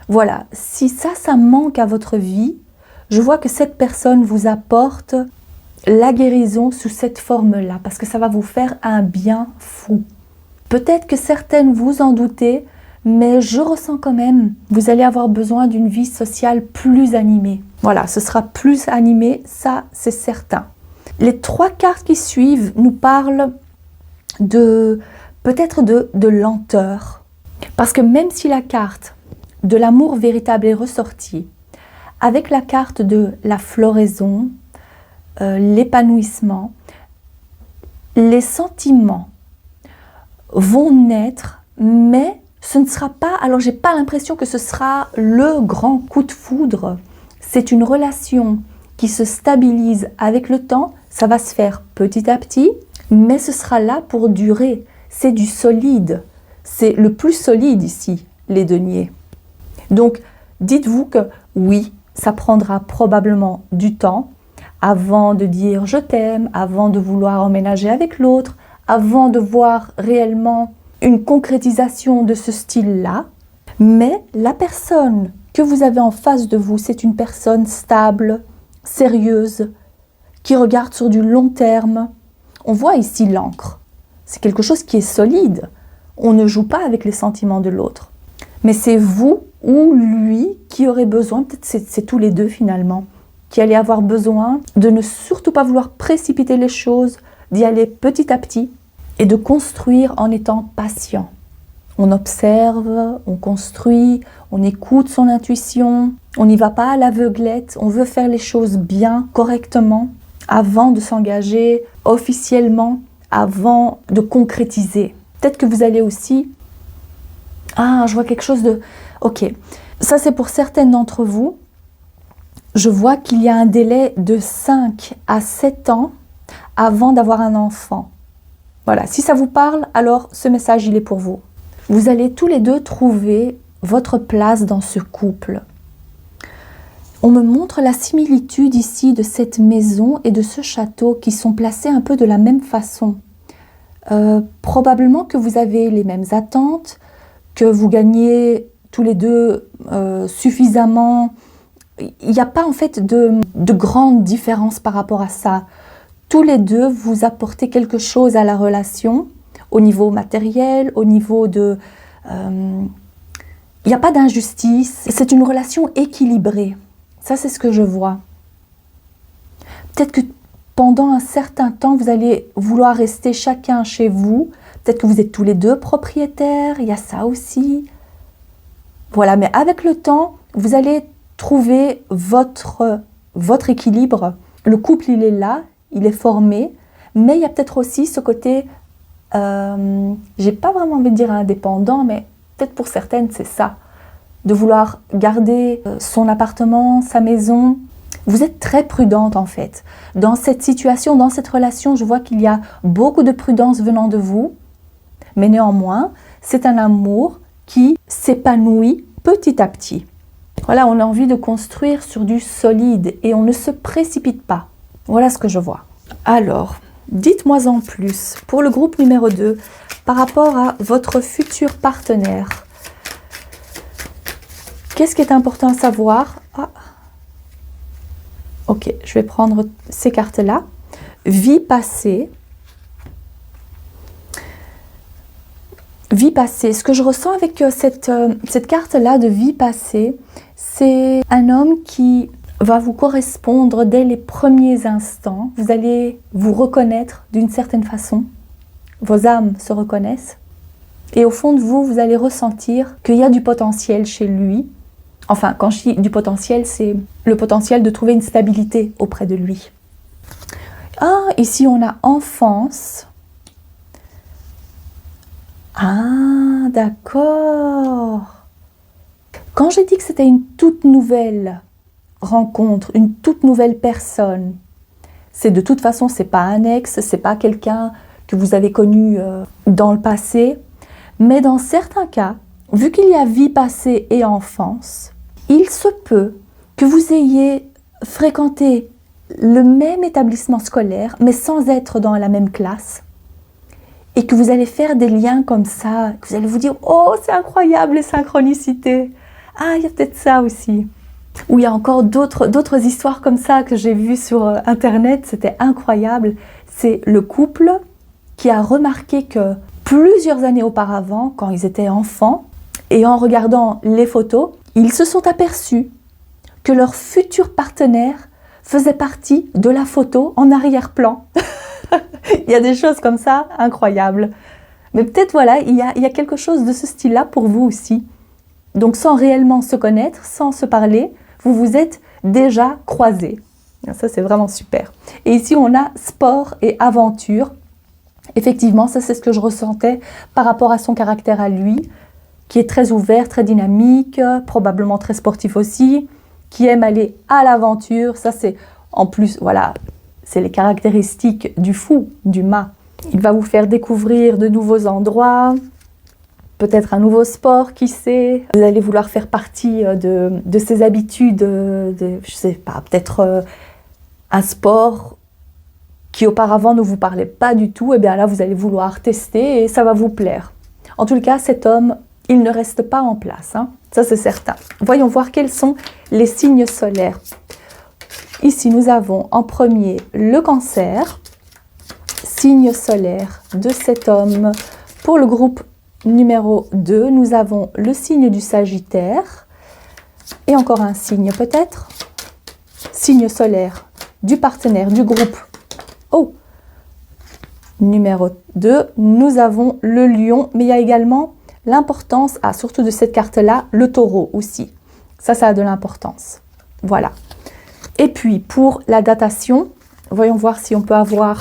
Voilà, si ça manque à votre vie, je vois que cette personne vous apporte la guérison sous cette forme-là, parce que ça va vous faire un bien fou. Peut-être que certaines vous en doutez, mais je ressens quand même, vous allez avoir besoin d'une vie sociale plus animée. Voilà, ce sera plus animé, ça c'est certain. Les 3 cartes qui suivent nous parlent peut-être de lenteur. Parce que même si la carte de l'amour véritable est ressortie, avec la carte de la floraison, l'épanouissement, les sentiments vont naître, mais ce ne sera pas, alors j'ai pas l'impression que ce sera le grand coup de foudre. C'est une relation qui se stabilise avec le temps, ça va se faire petit à petit, mais ce sera là pour durer. C'est du solide, c'est le plus solide ici, les deniers. Donc, dites-vous que oui, ça prendra probablement du temps avant de dire je t'aime, avant de vouloir emménager avec l'autre, avant de voir réellement une concrétisation de ce style-là. Mais la personne que vous avez en face de vous, c'est une personne stable, sérieuse, qui regarde sur du long terme. On voit ici l'encre. C'est quelque chose qui est solide. On ne joue pas avec les sentiments de l'autre. Mais c'est vous ou lui qui aurez besoin, peut-être c'est tous les deux finalement, qui allez avoir besoin de ne surtout pas vouloir précipiter les choses, d'y aller petit à petit et de construire en étant patient. On observe, on construit, on écoute son intuition, on n'y va pas à l'aveuglette, on veut faire les choses bien, correctement, avant de s'engager officiellement, avant de concrétiser. Peut-être que vous allez aussi... Ah, je vois quelque chose de... Ok, ça c'est pour certaines d'entre vous. Je vois qu'il y a un délai de 5 à 7 ans avant d'avoir un enfant. Voilà, si ça vous parle, alors ce message, il est pour vous. Vous allez tous les deux trouver votre place dans ce couple. On me montre la similitude ici de cette maison et de ce château qui sont placés un peu de la même façon. Probablement que vous avez les mêmes attentes, que vous gagnez tous les deux suffisamment. Il n'y a pas en fait de grande différence par rapport à ça. Tous les deux, vous apportez quelque chose à la relation, au niveau matériel, au niveau de... il n'y a pas d'injustice. C'est une relation équilibrée. Ça, c'est ce que je vois. Peut-être que pendant un certain temps, vous allez vouloir rester chacun chez vous. Peut-être que vous êtes tous les deux propriétaires. Il y a ça aussi. Voilà, mais avec le temps, vous allez trouver votre équilibre. Le couple, il est là, il est formé, mais il y a peut-être aussi ce côté, j'ai pas vraiment envie de dire indépendant, mais peut-être pour certaines, c'est ça. De vouloir garder son appartement, sa maison. Vous êtes très prudente en fait. Dans cette situation, dans cette relation, je vois qu'il y a beaucoup de prudence venant de vous, mais néanmoins, c'est un amour qui s'épanouit petit à petit. Voilà, on a envie de construire sur du solide et on ne se précipite pas. Voilà ce que je vois. Alors, Dites-moi en plus, pour le groupe numéro 2, par rapport à votre futur partenaire. Qu'est-ce qui est important à savoir? Ok, je vais prendre ces cartes-là. Vie passée. Vie passée. Ce que je ressens avec cette carte-là de vie passée, c'est un homme qui va vous correspondre dès les premiers instants. Vous allez vous reconnaître d'une certaine façon. Vos âmes se reconnaissent. Et au fond de vous, vous allez ressentir qu'il y a du potentiel chez lui. Enfin, quand je dis du potentiel, c'est le potentiel de trouver une stabilité auprès de lui. Ah, ici on a enfance. Ah, d'accord. Quand j'ai dit que c'était une toute nouvelle rencontre, une toute nouvelle personne, c'est de toute façon, c'est pas un ex, c'est pas quelqu'un que vous avez connu dans le passé, mais dans certains cas, vu qu'il y a vie passée et enfance, il se peut que vous ayez fréquenté le même établissement scolaire, mais sans être dans la même classe, et que vous allez faire des liens comme ça, que vous allez vous dire « Oh, c'est incroyable les synchronicités !» Ah, il y a peut-être ça aussi. Ou il y a encore d'autres histoires comme ça que j'ai vues sur Internet, c'était incroyable. C'est le couple qui a remarqué que plusieurs années auparavant, quand ils étaient enfants, et en regardant les photos, ils se sont aperçus que leur futur partenaire faisait partie de la photo en arrière-plan. Il y a des choses comme ça incroyables. Mais peut-être voilà, il y a quelque chose de ce style-là pour vous aussi. Donc sans réellement se connaître, sans se parler, vous vous êtes déjà croisés. Ça c'est vraiment super. Et ici on a sport et aventure. Effectivement, ça c'est ce que je ressentais par rapport à son caractère à lui, qui est très ouvert, très dynamique, probablement très sportif aussi, qui aime aller à l'aventure. Ça c'est en plus, voilà, c'est les caractéristiques du fou, du mât. Il va vous faire découvrir de nouveaux endroits, peut-être un nouveau sport, qui sait. Vous allez vouloir faire partie de ses habitudes, je sais pas, peut-être un sport qui auparavant ne vous parlait pas du tout. Et bien là, vous allez vouloir tester et ça va vous plaire. En tout cas, cet homme, il ne reste pas en place, hein. Ça c'est certain. Voyons voir quels sont les signes solaires. Ici, nous avons en premier le Cancer, signe solaire de cet homme. Pour le groupe numéro 2, nous avons le signe du Sagittaire. Et encore un signe peut-être. Signe solaire du partenaire du groupe. Oh, numéro 2, nous avons le Lion. Mais il y a également l'importance, surtout de cette carte-là, le Taureau aussi. Ça a de l'importance. Voilà. Et puis, pour la datation, voyons voir si on peut avoir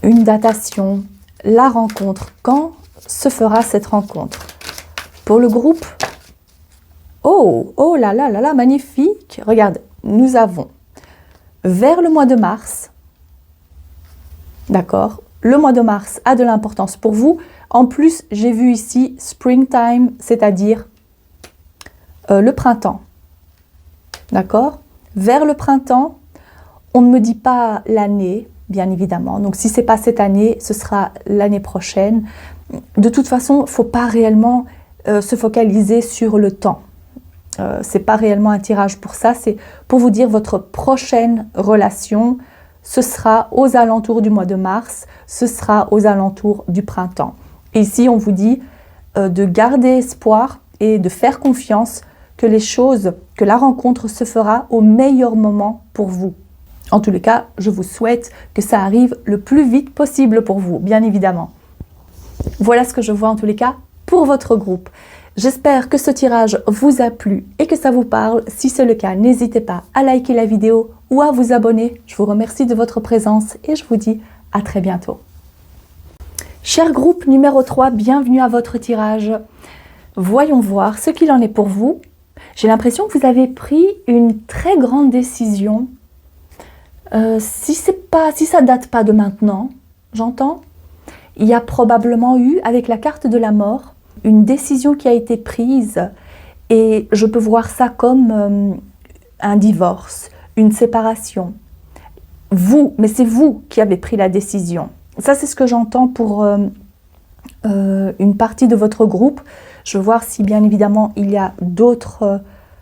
une datation, la rencontre. Quand se fera cette rencontre? Pour le groupe, oh là là là là, magnifique. Regarde, nous avons vers le mois de mars, d'accord? Le mois de mars a de l'importance pour vous. En plus, j'ai vu ici springtime, c'est-à-dire le printemps. D'accord? Vers le printemps, on ne me dit pas l'année, bien évidemment. Donc, si ce n'est pas cette année, ce sera l'année prochaine. De toute façon, il ne faut pas réellement se focaliser sur le temps. Ce n'est pas réellement un tirage pour ça. C'est pour vous dire votre prochaine relation, ce sera aux alentours du mois de mars, ce sera aux alentours du printemps. Et ici, on vous dit de garder espoir et de faire confiance que la rencontre se fera au meilleur moment pour vous. En tous les cas, je vous souhaite que ça arrive le plus vite possible pour vous, bien évidemment. Voilà ce que je vois en tous les cas pour votre groupe. J'espère que ce tirage vous a plu et que ça vous parle. Si c'est le cas, n'hésitez pas à liker la vidéo ou à vous abonner. Je vous remercie de votre présence et je vous dis à très bientôt. Cher groupe numéro 3, bienvenue à votre tirage. Voyons voir ce qu'il en est pour vous. J'ai l'impression que vous avez pris une très grande décision. Si ça date pas de maintenant, j'entends, il y a probablement eu, avec la carte de la mort, une décision qui a été prise et je peux voir ça comme un divorce, une séparation. vous, mais c'est vous qui avez pris la décision. Ça, c'est ce que j'entends pour une partie de votre groupe. Je veux voir si, bien évidemment, il y a d'autres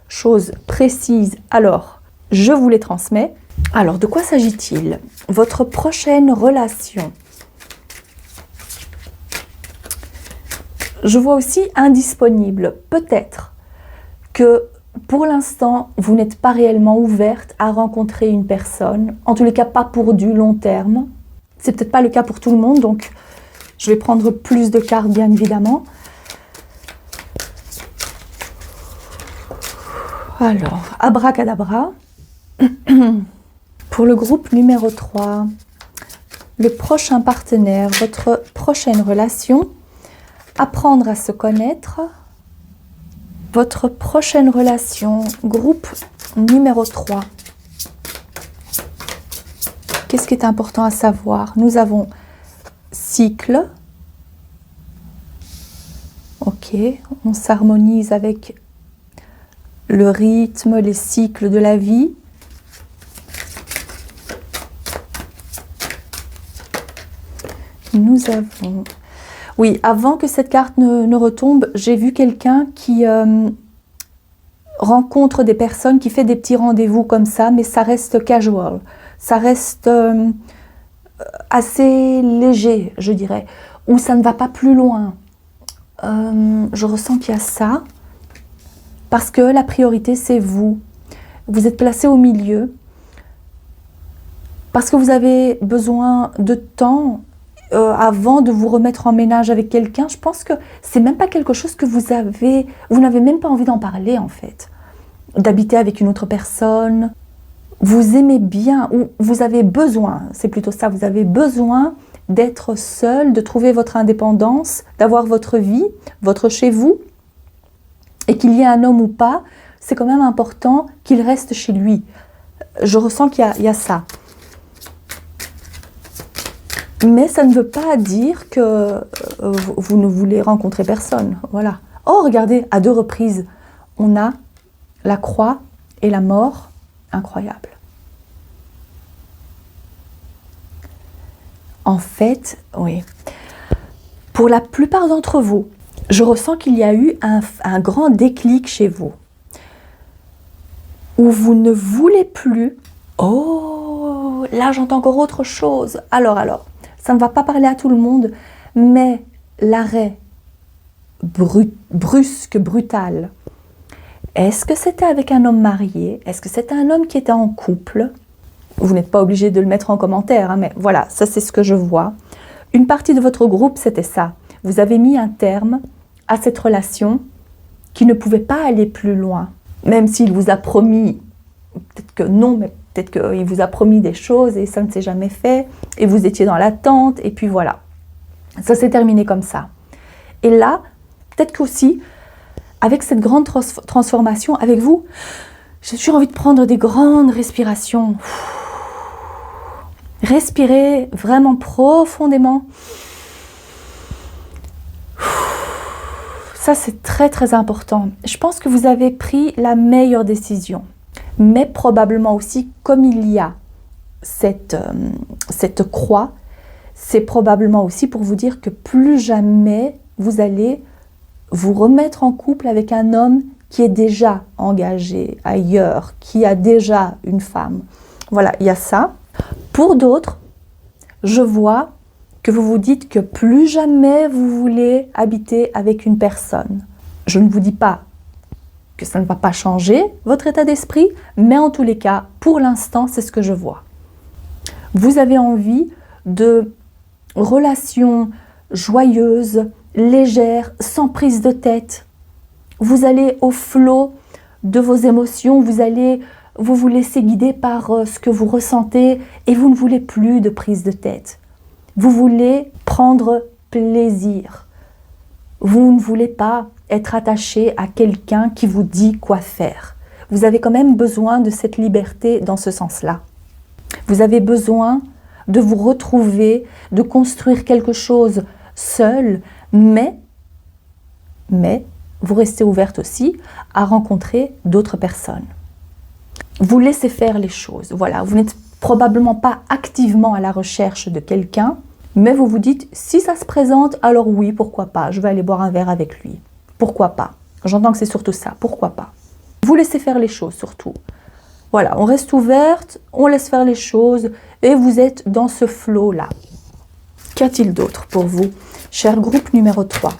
choses précises. Alors, je vous les transmets. Alors, de quoi s'agit-il? Votre prochaine relation. Je vois aussi indisponible. Peut-être que pour l'instant, vous n'êtes pas réellement ouverte à rencontrer une personne. En tous les cas, pas pour du long terme. C'est peut-être pas le cas pour tout le monde, donc je vais prendre plus de cartes, bien évidemment. Alors, abracadabra. Pour le groupe numéro 3, le prochain partenaire, votre prochaine relation, apprendre à se connaître. Votre prochaine relation, groupe numéro 3. Qu'est-ce qui est important à savoir? Nous avons cycle. Ok, on s'harmonise avec le rythme, les cycles de la vie. Nous avons... Oui, avant que cette carte ne retombe, j'ai vu quelqu'un qui rencontre des personnes, qui fait des petits rendez-vous comme ça, mais ça reste casual. Ça reste assez léger, je dirais, ou ça ne va pas plus loin. Je ressens qu'il y a ça, parce que la priorité, c'est vous. Vous êtes placé au milieu, parce que vous avez besoin de temps avant de vous remettre en ménage avec quelqu'un. Je pense que c'est même pas quelque chose que vous n'avez même pas envie d'en parler en fait. D'habiter avec une autre personne. Vous aimez bien, ou vous avez besoin, c'est plutôt ça, vous avez besoin d'être seul, de trouver votre indépendance, d'avoir votre vie, votre chez vous, et qu'il y ait un homme ou pas, c'est quand même important qu'il reste chez lui. Je ressens qu'il y a ça. Mais ça ne veut pas dire que vous ne voulez rencontrer personne. Voilà. Oh, regardez, à 2 reprises, on a la croix et la mort. Incroyable. En fait, oui. Pour la plupart d'entre vous, je ressens qu'il y a eu un grand déclic chez vous. Où vous ne voulez plus... Oh, là j'entends encore autre chose. Alors, ça ne va pas parler à tout le monde, mais l'arrêt brusque, brutal. Est-ce que c'était avec un homme marié? Est-ce que c'était un homme qui était en couple? Vous n'êtes pas obligé de le mettre en commentaire, hein, mais voilà, ça c'est ce que je vois. Une partie de votre groupe, c'était ça. Vous avez mis un terme à cette relation qui ne pouvait pas aller plus loin. Même s'il vous a promis, peut-être que non, mais peut-être qu'il vous a promis des choses et ça ne s'est jamais fait. Et vous étiez dans l'attente et puis voilà. Ça s'est terminé comme ça. Et là, peut-être qu'aussi, avec cette grande transformation, avec vous, j'ai toujours envie de prendre des grandes respirations. Respirez vraiment profondément. Ça, c'est très très important. Je pense que vous avez pris la meilleure décision. Mais probablement aussi, comme il y a cette croix, c'est probablement aussi pour vous dire que plus jamais vous allez vous remettre en couple avec un homme qui est déjà engagé ailleurs, qui a déjà une femme. Voilà, il y a ça. Pour d'autres, je vois que vous vous dites que plus jamais vous voulez habiter avec une personne. Je ne vous dis pas que ça ne va pas changer votre état d'esprit, mais en tous les cas, pour l'instant, c'est ce que je vois. Vous avez envie de relations joyeuses, légères, sans prise de tête. Vous allez au flot de vos émotions, vous vous laissez guider par ce que vous ressentez et vous ne voulez plus de prise de tête. Vous voulez prendre plaisir. Vous ne voulez pas être attaché à quelqu'un qui vous dit quoi faire. Vous avez quand même besoin de cette liberté dans ce sens-là. Vous avez besoin de vous retrouver, de construire quelque chose seul, mais vous restez ouverte aussi à rencontrer d'autres personnes. Vous laissez faire les choses. Voilà, vous n'êtes probablement pas activement à la recherche de quelqu'un, mais vous vous dites, si ça se présente, alors oui, pourquoi pas, je vais aller boire un verre avec lui. Pourquoi pas? J'entends que c'est surtout ça, pourquoi pas? Vous laissez faire les choses surtout. Voilà, on reste ouverte, on laisse faire les choses et vous êtes dans ce flow-là. Qu'y a-t-il d'autre pour vous? Cher groupe numéro 3,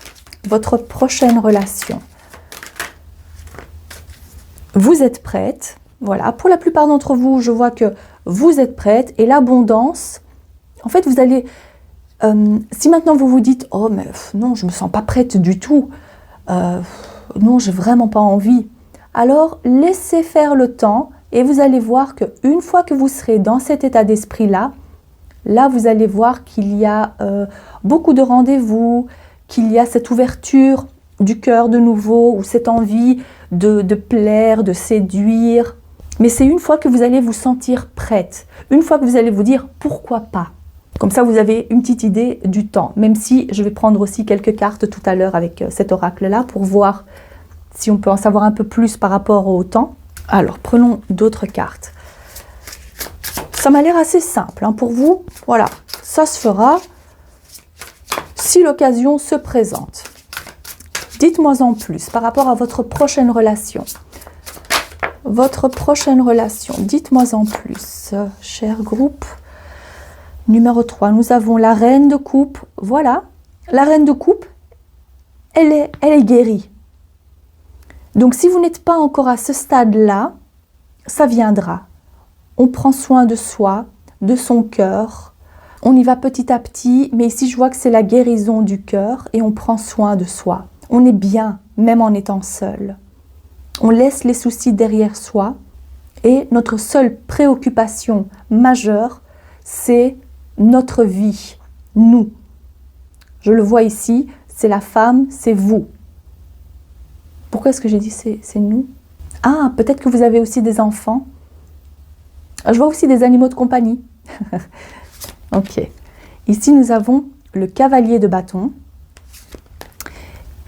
votre prochaine relation. Vous êtes prête. Voilà, pour la plupart d'entre vous, je vois que vous êtes prête et l'abondance, en fait, vous allez... si maintenant vous vous dites, oh mais non, je ne me sens pas prête du tout, non, j'ai vraiment pas envie, alors laissez faire le temps et vous allez voir qu'une fois que vous serez dans cet état d'esprit-là, là, vous allez voir qu'il y a beaucoup de rendez-vous, qu'il y a cette ouverture du cœur de nouveau, ou cette envie de plaire, de séduire. Mais c'est une fois que vous allez vous sentir prête, une fois que vous allez vous dire « pourquoi pas ?» Comme ça, vous avez une petite idée du temps, même si je vais prendre aussi quelques cartes tout à l'heure avec cet oracle-là pour voir si on peut en savoir un peu plus par rapport au temps. Alors, prenons d'autres cartes. Ça m'a l'air assez simple hein, pour vous. Voilà, ça se fera si l'occasion se présente. Dites-moi en plus par rapport à votre prochaine relation. Votre prochaine relation, dites-moi en plus, cher groupe. Numéro 3, nous avons la reine de coupe. Voilà, la reine de coupe, elle est guérie. Donc, si vous n'êtes pas encore à ce stade-là, ça viendra. On prend soin de soi, de son cœur. On y va petit à petit, mais ici, je vois que c'est la guérison du cœur et on prend soin de soi. On est bien, même en étant seul. On laisse les soucis derrière soi et notre seule préoccupation majeure, c'est notre vie, nous. Je le vois ici, c'est la femme, c'est vous. Pourquoi est-ce que j'ai dit c'est nous? Ah, peut-être que vous avez aussi des enfants. Je vois aussi des animaux de compagnie. Ok. Ici, nous avons le cavalier de bâton,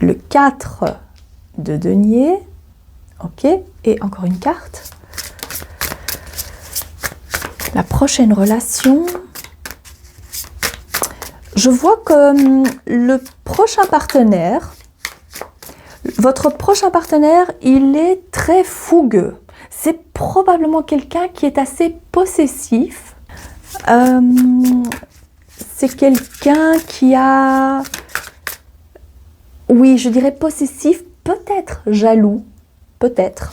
le 4 de denier, ok, et encore une carte. La prochaine relation... Je vois que le prochain partenaire, votre prochain partenaire, il est très fougueux. C'est probablement quelqu'un qui est assez possessif. C'est quelqu'un qui a, oui, je dirais possessif, peut-être jaloux, peut-être.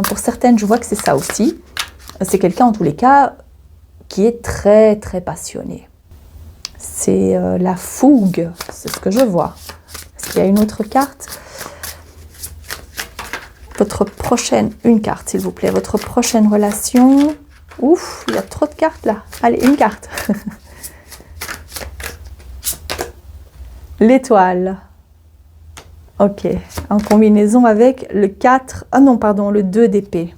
Pour certaines, je vois que c'est ça aussi. C'est quelqu'un, en tous les cas, qui est très, très passionné. C'est la fougue, c'est ce que je vois. Est-ce qu'il y a une autre carte? Votre prochaine, une carte s'il vous plaît, votre prochaine relation. Ouf, il y a trop de cartes là. Allez, une carte. L'étoile. Ok, en combinaison avec le 4, ah non, pardon, le 2 d'épée.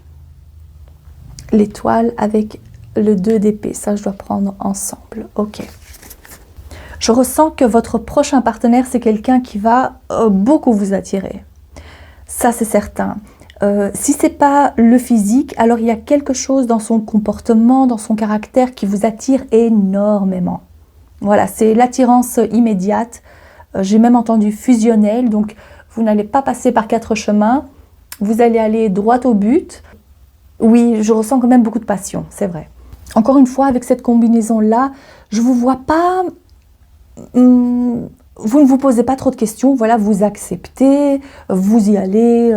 L'étoile avec le 2 d'épée, ça je dois prendre ensemble. Ok. Je ressens que votre prochain partenaire, c'est quelqu'un qui va beaucoup vous attirer. Ça, c'est certain. Si ce n'est pas le physique, alors il y a quelque chose dans son comportement, dans son caractère qui vous attire énormément. Voilà, c'est l'attirance immédiate. J'ai même entendu fusionnel, donc vous n'allez pas passer par 4 chemins. Vous allez aller droit au but. Oui, je ressens quand même beaucoup de passion, c'est vrai. Encore une fois, avec cette combinaison-là, je ne vous vois pas... Vous ne vous posez pas trop de questions, voilà, vous acceptez, vous y allez,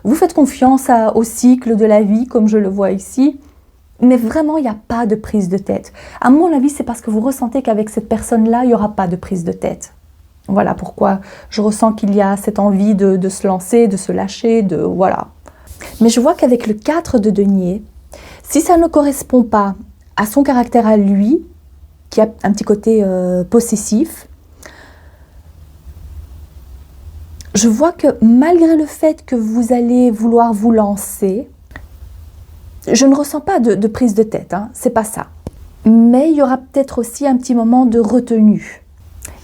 vous faites confiance au cycle de la vie, comme je le vois ici. Mais vraiment, il n'y a pas de prise de tête. À mon avis, c'est parce que vous ressentez qu'avec cette personne-là, il n'y aura pas de prise de tête. Voilà pourquoi je ressens qu'il y a cette envie de se lancer, de se lâcher, voilà. Mais je vois qu'avec le 4 de denier, si ça ne correspond pas à son caractère à lui, qui a un petit côté possessif, je vois que malgré le fait que vous allez vouloir vous lancer, je ne ressens pas de prise de tête, hein, c'est pas ça. Mais il y aura peut-être aussi un petit moment de retenue.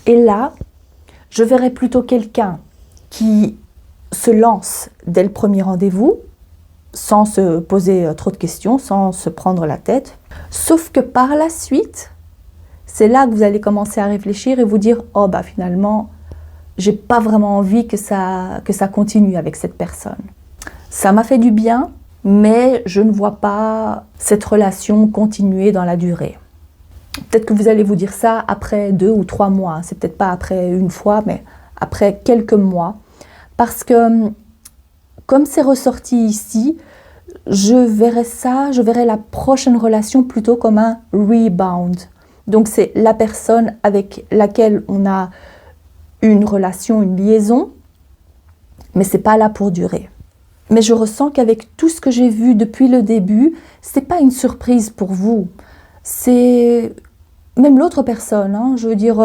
Et là, je verrai plutôt quelqu'un qui se lance dès le premier rendez-vous, sans se poser trop de questions, sans se prendre la tête. Sauf que par la suite, c'est là que vous allez commencer à réfléchir et vous dire « Oh, bah finalement, j'ai pas vraiment envie que ça continue avec cette personne. Ça m'a fait du bien, mais je ne vois pas cette relation continuer dans la durée. » Peut-être que vous allez vous dire ça après 2 ou 3 mois. C'est peut-être pas après une fois, mais après quelques mois. Parce que, comme c'est ressorti ici, je verrais la prochaine relation plutôt comme un rebound. Donc c'est la personne avec laquelle on a une relation, une liaison, mais c'est pas là pour durer. Mais je ressens qu'avec tout ce que j'ai vu depuis le début, c'est pas une surprise pour vous. C'est même l'autre personne, hein, je veux dire,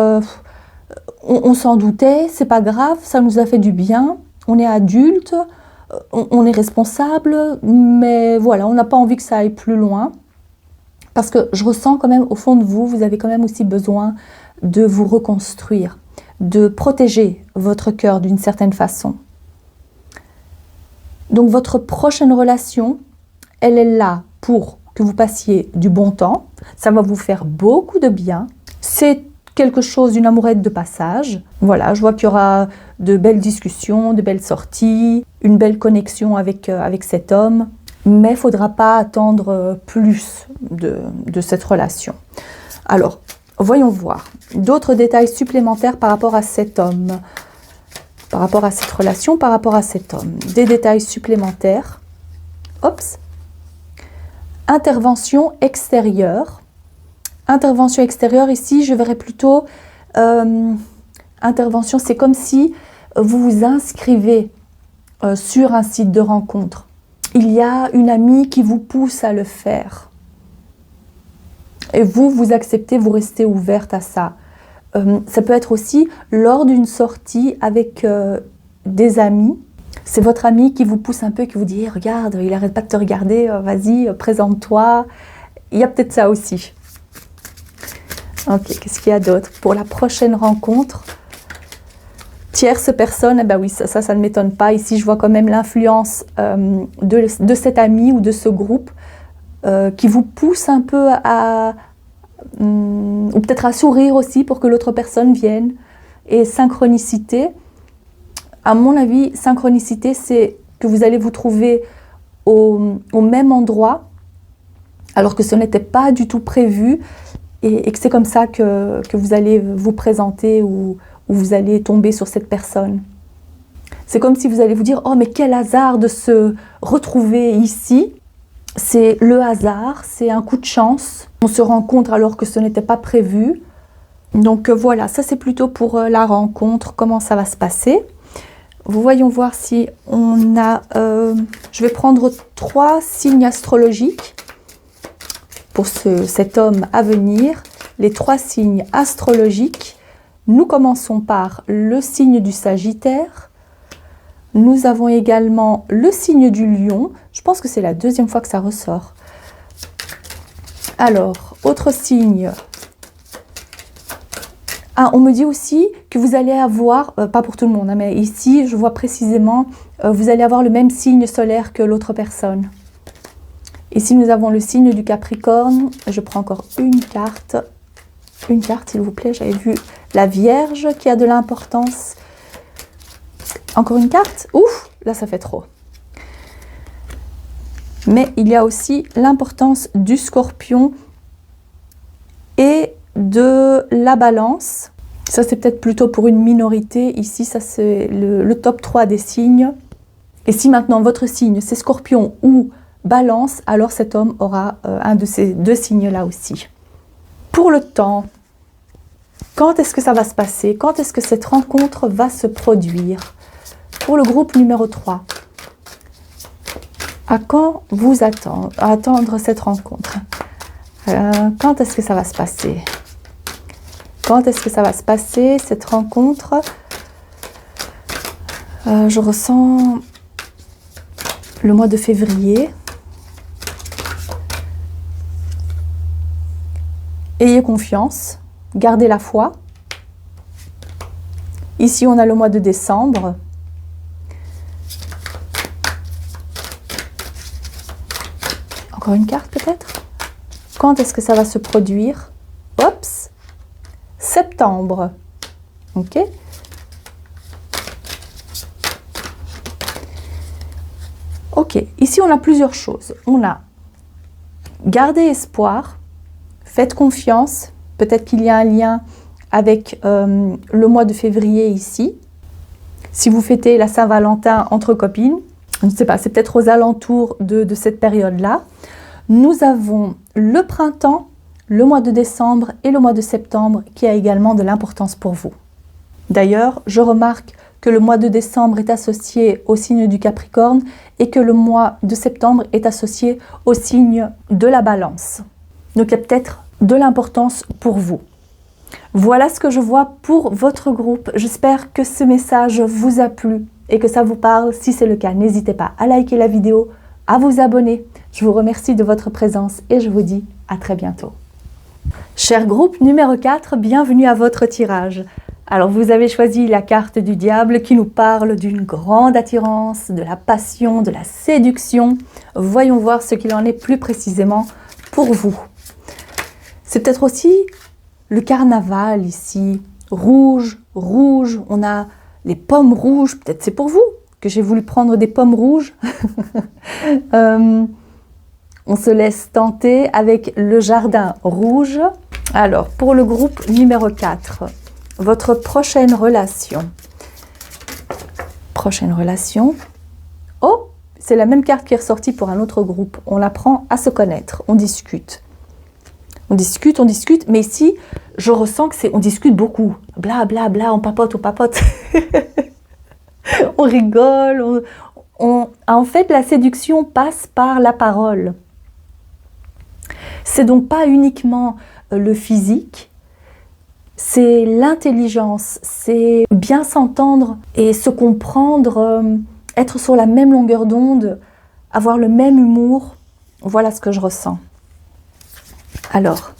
on s'en doutait, c'est pas grave, ça nous a fait du bien, on est adulte, on est responsable, mais voilà, on n'a pas envie que ça aille plus loin. Parce que je ressens quand même au fond de vous, vous avez quand même aussi besoin de vous reconstruire, de protéger votre cœur d'une certaine façon. Donc votre prochaine relation, elle est là pour que vous passiez du bon temps. Ça va vous faire beaucoup de bien. C'est quelque chose, une amourette de passage. Voilà, je vois qu'il y aura de belles discussions, de belles sorties, une belle connexion avec cet homme. Mais il ne faudra pas attendre plus de cette relation. Alors, voyons voir d'autres détails supplémentaires par rapport à cet homme, par rapport à cette relation, par rapport à cet homme. Des détails supplémentaires. Oups. Intervention extérieure. Intervention extérieure, ici, je verrais plutôt intervention, c'est comme si vous vous inscrivez sur un site de rencontre. Il y a une amie qui vous pousse à le faire. Et vous acceptez, vous restez ouverte à ça. Ça peut être aussi lors d'une sortie avec des amis. C'est votre ami qui vous pousse un peu, qui vous dit hey, « Regarde, il n'arrête pas de te regarder, vas-y, présente-toi. » Il y a peut-être ça aussi. Ok, qu'est-ce qu'il y a d'autre? Pour la prochaine rencontre, tierce personne, eh ben oui, ça ne m'étonne pas. Ici, je vois quand même l'influence de cet ami ou de ce groupe qui vous pousse un peu ou peut-être à sourire aussi pour que l'autre personne vienne. Et synchronicité, à mon avis, synchronicité, c'est que vous allez vous trouver au même endroit alors que ce n'était pas du tout prévu et que c'est comme ça que vous allez vous présenter ou vous allez tomber sur cette personne. C'est comme si vous allez vous dire « Oh, mais quel hasard de se retrouver ici !» C'est le hasard, c'est un coup de chance. On se rencontre alors que ce n'était pas prévu. Donc voilà, ça c'est plutôt pour la rencontre, comment ça va se passer. Voyons voir si on a... je vais prendre 3 signes astrologiques pour cet homme à venir. Les 3 signes astrologiques. Nous commençons par le signe du Sagittaire. Nous avons également le signe du Lion. Je pense que c'est la 2e fois que ça ressort. Alors, autre signe. Ah, on me dit aussi que vous allez avoir, pas pour tout le monde, hein, mais ici, je vois précisément, vous allez avoir le même signe solaire que l'autre personne. Ici, nous avons le signe du Capricorne. Je prends encore une carte. Une carte, s'il vous plaît. J'avais vu la Vierge qui a de l'importance. Encore une carte. Ouf, là, ça fait trop. Mais il y a aussi l'importance du Scorpion et de la Balance. Ça, c'est peut-être plutôt pour une minorité. Ici, ça, c'est le top 3 des signes. Et si maintenant votre signe, c'est Scorpion ou Balance, alors cet homme aura un de ces 2 signes-là aussi. Pour le temps, quand est-ce que ça va se passer? Quand est-ce que cette rencontre va se produire? Pour le groupe numéro 3, à quand vous attendre cette rencontre? Quand est-ce que ça va se passer? Quand est-ce que ça va se passer, cette rencontre? Je ressens le mois de février. Ayez confiance, gardez la foi. Ici, on a le mois de décembre. Encore une carte peut-être? Quand est-ce que ça va se produire? Oups! Septembre. Ok? Ok, ici on a plusieurs choses. On a gardé espoir, faites confiance. Peut-être qu'il y a un lien avec le mois de février ici. Si vous fêtez la Saint-Valentin entre copines, je ne sais pas, c'est peut-être aux alentours de cette période-là. Nous avons le printemps, le mois de décembre et le mois de septembre qui a également de l'importance pour vous. D'ailleurs, je remarque que le mois de décembre est associé au signe du Capricorne et que le mois de septembre est associé au signe de la Balance. Donc il y a peut-être de l'importance pour vous. Voilà ce que je vois pour votre groupe. J'espère que ce message vous a plu et que ça vous parle. Si c'est le cas, n'hésitez pas à liker la vidéo, à vous abonner. Je vous remercie de votre présence et je vous dis à très bientôt. Cher groupe numéro 4, bienvenue à votre tirage. Alors vous avez choisi la carte du diable qui nous parle d'une grande attirance, de la passion, de la séduction. Voyons voir ce qu'il en est plus précisément pour vous. C'est peut-être aussi le carnaval ici, rouge, rouge, on a les pommes rouges, peut-être c'est pour vous que j'ai voulu prendre des pommes rouges. On se laisse tenter avec le jardin rouge. Alors, pour le groupe numéro 4, votre prochaine relation. Prochaine relation. Oh, c'est la même carte qui est ressortie pour un autre groupe. On apprend à se connaître, on discute. On discute, mais ici, je ressens que on discute beaucoup. Bla, bla, bla, on papote. On rigole. En fait, la séduction passe par la parole. C'est donc pas uniquement le physique, c'est l'intelligence, c'est bien s'entendre et se comprendre, être sur la même longueur d'onde, avoir le même humour. Voilà ce que je ressens. Alors,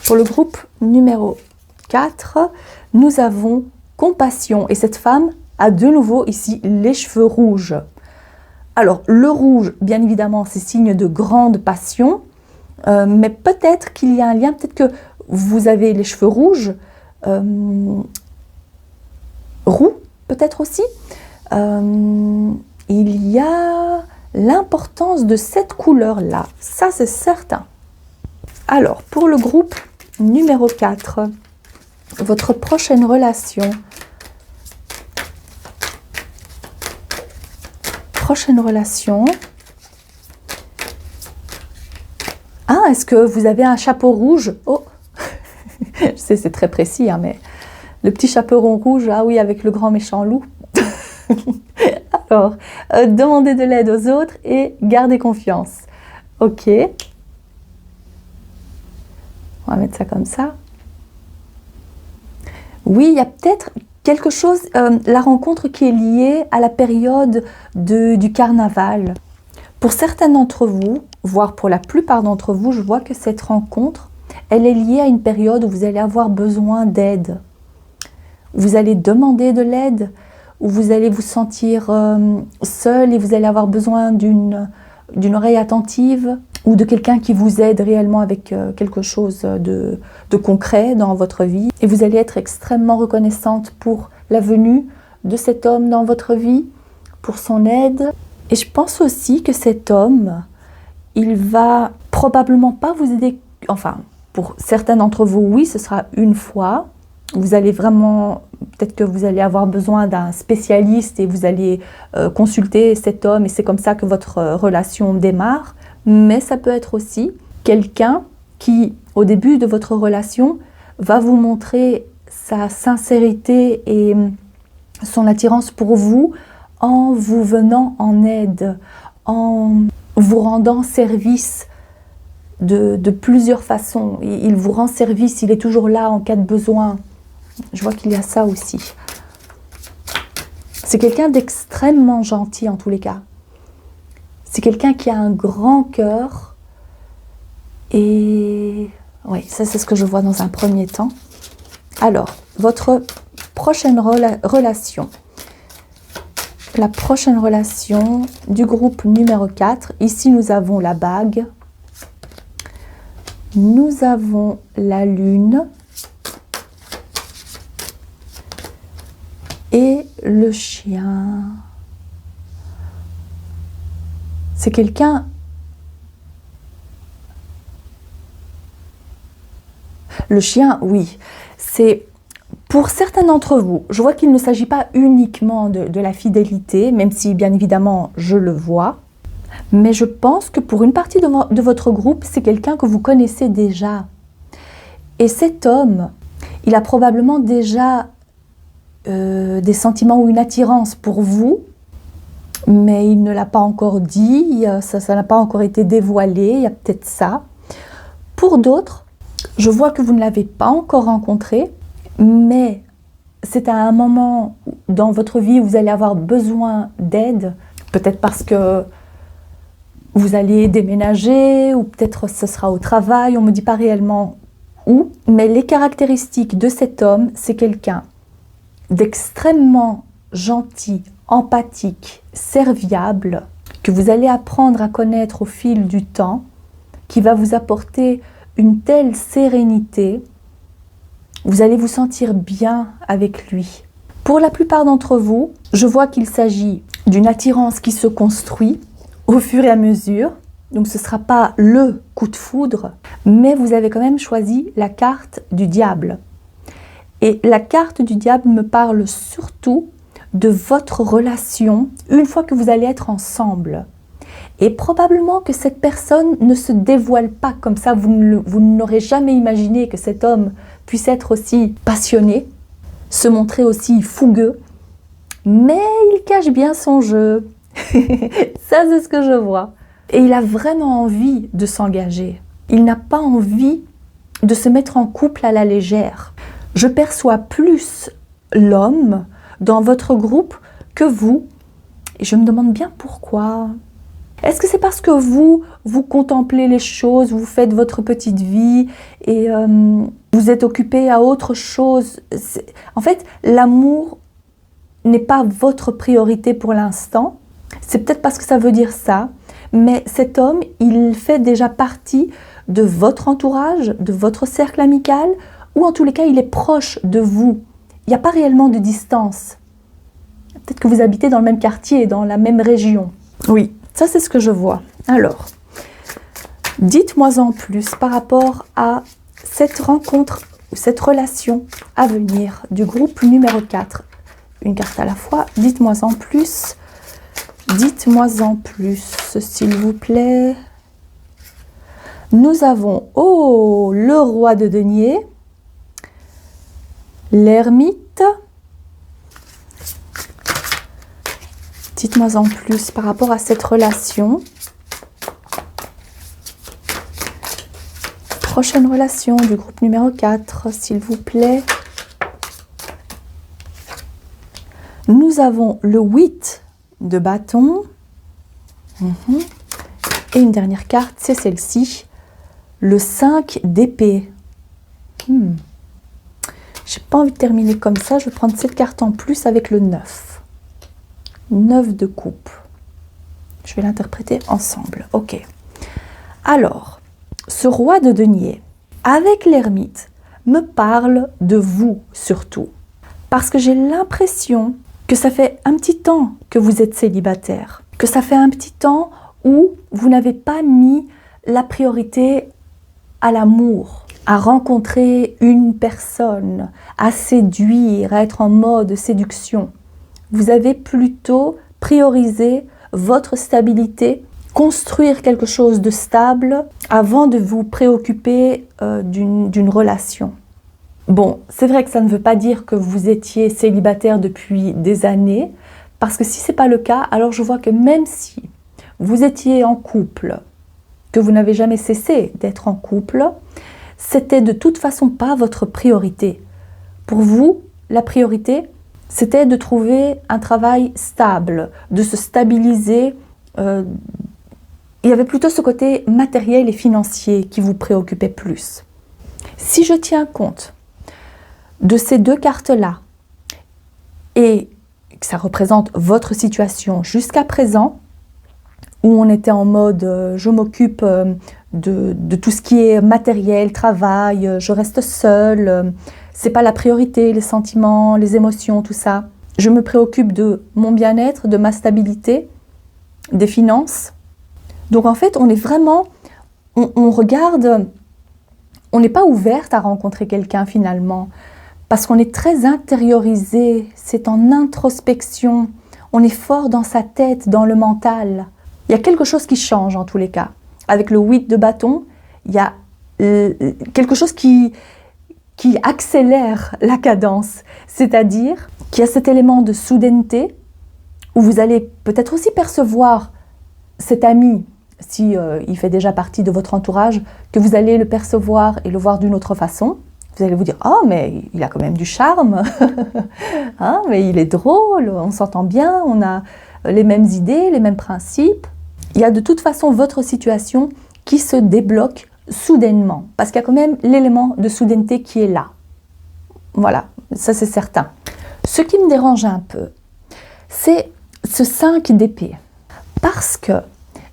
pour le groupe numéro 4, nous avons compassion. Et cette femme a de nouveau ici les cheveux rouges. Alors, le rouge, bien évidemment, c'est signe de grande passion. Mais peut-être qu'il y a un lien, peut-être que vous avez les cheveux rouges, roux peut-être aussi. Il y a l'importance de cette couleur-là, ça c'est certain. Alors, pour le groupe numéro 4, votre prochaine relation. Prochaine relation. Ah, est-ce que vous avez un chapeau rouge? Oh, je sais, c'est très précis, hein, mais le petit chaperon rouge, ah oui, avec le grand méchant loup. Alors, demandez de l'aide aux autres et gardez confiance. Ok. On va mettre ça comme ça. Oui, il y a peut-être quelque chose, la rencontre qui est liée à la période du carnaval. Pour certains d'entre vous, voire pour la plupart d'entre vous, je vois que cette rencontre, elle est liée à une période où vous allez avoir besoin d'aide. Vous allez demander de l'aide, où vous allez vous sentir seul et vous allez avoir besoin d'une oreille attentive ou de quelqu'un qui vous aide réellement avec quelque chose de concret dans votre vie. Et vous allez être extrêmement reconnaissante pour la venue de cet homme dans votre vie, pour son aide. Et je pense aussi que cet homme, il va probablement pas vous aider, enfin, pour certains d'entre vous, oui, ce sera une fois. Vous allez vraiment, peut-être que vous allez avoir besoin d'un spécialiste et vous allez consulter cet homme et c'est comme ça que votre relation démarre. Mais ça peut être aussi quelqu'un qui, au début de votre relation, va vous montrer sa sincérité et son attirance pour vous en vous venant en aide, en vous rendant service de plusieurs façons. Il vous rend service, il est toujours là en cas de besoin. Je vois qu'il y a ça aussi. C'est quelqu'un d'extrêmement gentil en tous les cas. C'est quelqu'un qui a un grand cœur. Et oui, ça c'est ce que je vois dans un premier temps. Alors, votre prochaine relation. la prochaine relation du groupe numéro 4. Ici, nous avons la bague. Nous avons la lune. Et le chien. C'est quelqu'un... Le chien, oui. C'est... Pour certains d'entre vous, je vois qu'il ne s'agit pas uniquement de la fidélité, même si bien évidemment je le vois, mais je pense que pour une partie de votre groupe, c'est quelqu'un que vous connaissez déjà. Et cet homme, il a probablement déjà des sentiments ou une attirance pour vous, mais il ne l'a pas encore dit, ça n'a pas encore été dévoilé, il y a peut-être ça. Pour d'autres, je vois que vous ne l'avez pas encore rencontré, mais c'est à un moment dans votre vie où vous allez avoir besoin d'aide, peut-être parce que vous allez déménager, ou peut-être ce sera au travail, on ne me dit pas réellement où, mais les caractéristiques de cet homme, c'est quelqu'un d'extrêmement gentil, empathique, serviable, que vous allez apprendre à connaître au fil du temps, qui va vous apporter une telle sérénité. Vous allez vous sentir bien avec lui. Pour la plupart d'entre vous, je vois qu'il s'agit d'une attirance qui se construit au fur et à mesure. Donc ce ne sera pas le coup de foudre, mais vous avez quand même choisi la carte du diable. Et la carte du diable me parle surtout de votre relation une fois que vous allez être ensemble. Et probablement que cette personne ne se dévoile pas comme ça. Vous n'aurez jamais imaginé que cet homme puisse être aussi passionné, se montrer aussi fougueux. Mais il cache bien son jeu. Ça, c'est ce que je vois. Et il a vraiment envie de s'engager. Il n'a pas envie de se mettre en couple à la légère. Je perçois plus l'homme dans votre groupe que vous. Et je me demande bien pourquoi. Est-ce que c'est parce que vous contemplez les choses, vous faites votre petite vie et vous êtes occupé à autre chose? En fait, l'amour n'est pas votre priorité pour l'instant. C'est peut-être parce que ça veut dire ça, mais cet homme, il fait déjà partie de votre entourage, de votre cercle amical, ou en tous les cas, il est proche de vous. Il n'y a pas réellement de distance. Peut-être que vous habitez dans le même quartier, dans la même région. Oui. Ça, c'est ce que je vois. Alors, dites-moi en plus par rapport à cette rencontre, cette relation à venir du groupe numéro 4. Une carte à la fois. Dites-moi en plus. Dites-moi en plus, s'il vous plaît. Nous avons, le roi de denier, l'ermite. Dites-moi en plus par rapport à cette relation. Prochaine relation du groupe numéro 4, s'il vous plaît. Nous avons le 8 de bâton. Et une dernière carte, c'est celle-ci. Le 5 d'épée. J'ai pas envie de terminer comme ça. Je vais prendre cette carte en plus avec le 9. 9 de coupe. Je vais l'interpréter ensemble. Ok. Alors, ce roi de denier, avec l'ermite, me parle de vous surtout. Parce que j'ai l'impression que ça fait un petit temps que vous êtes célibataire. Que ça fait un petit temps où vous n'avez pas mis la priorité à l'amour, à rencontrer une personne, à séduire, à être en mode séduction. Vous avez plutôt priorisé votre stabilité, construire quelque chose de stable avant de vous préoccuper d'une relation. Bon, c'est vrai que ça ne veut pas dire que vous étiez célibataire depuis des années, parce que si ce n'est pas le cas, alors je vois que même si vous étiez en couple, que vous n'avez jamais cessé d'être en couple, c'était de toute façon pas votre priorité. Pour vous, la priorité, c'était de trouver un travail stable, de se stabiliser. Il y avait plutôt ce côté matériel et financier qui vous préoccupait plus. Si je tiens compte de ces deux cartes-là et que ça représente votre situation jusqu'à présent, où on était en mode je m'occupe de tout ce qui est matériel, travail, je reste seule, c'est pas la priorité, les sentiments, les émotions, tout ça. Je me préoccupe de mon bien-être, de ma stabilité, des finances. Donc en fait, on est vraiment, on regarde, on n'est pas ouverte à rencontrer quelqu'un finalement, parce qu'on est très intériorisé, c'est en introspection, on est fort dans sa tête, dans le mental. Il y a quelque chose qui change en tous les cas. Avec le 8 de bâton, il y a quelque chose qui accélère la cadence, c'est-à-dire qu'il y a cet élément de soudaineté où vous allez peut-être aussi percevoir cet ami, si il fait déjà partie de votre entourage, que vous allez le percevoir et le voir d'une autre façon. Vous allez vous dire « Oh, mais il a quand même du charme, ah, mais il est drôle, on s'entend bien, on a les mêmes idées, les mêmes principes. » Il y a de toute façon votre situation qui se débloque soudainement, parce qu'il y a quand même l'élément de soudaineté qui est là. Voilà, ça c'est certain. Ce qui me dérange un peu, c'est ce 5 d'épée, parce que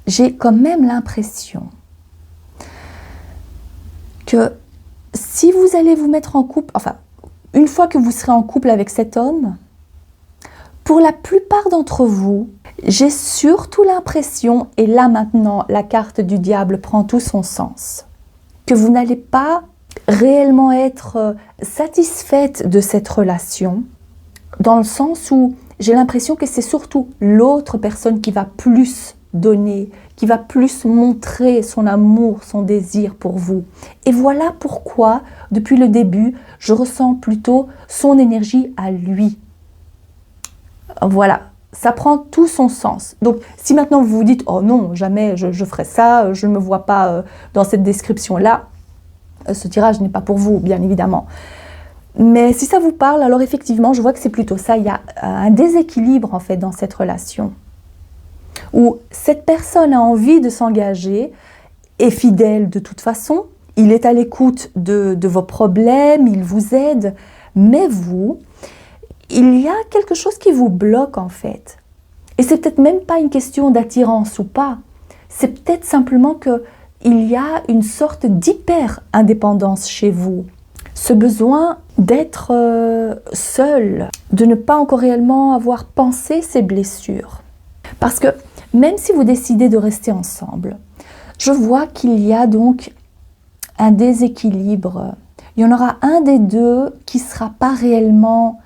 j'ai quand même l'impression que si vous allez vous mettre en couple, enfin, une fois que vous serez en couple avec cet homme, pour la plupart d'entre vous, j'ai surtout l'impression, et là maintenant la carte du diable prend tout son sens, que vous n'allez pas réellement être satisfaite de cette relation, dans le sens où j'ai l'impression que c'est surtout l'autre personne qui va plus donner, qui va plus montrer son amour, son désir pour vous. Et voilà pourquoi, depuis le début, je ressens plutôt son énergie à lui. Voilà, ça prend tout son sens. Donc, si maintenant vous vous dites « Oh non, jamais je ferai ça, je ne me vois pas dans cette description-là », ce tirage n'est pas pour vous, bien évidemment. Mais si ça vous parle, alors effectivement, je vois que c'est plutôt ça. Il y a un déséquilibre, en fait, dans cette relation, où cette personne a envie de s'engager, est fidèle de toute façon, il est à l'écoute de vos problèmes, il vous aide, mais vous, il y a quelque chose qui vous bloque en fait. Et c'est peut-être même pas une question d'attirance ou pas, c'est peut-être simplement qu'il y a une sorte d'hyper-indépendance chez vous. Ce besoin d'être seul, de ne pas encore réellement avoir pensé ces blessures. Parce que même si vous décidez de rester ensemble, je vois qu'il y a donc un déséquilibre. Il y en aura un des deux qui ne sera pas réellement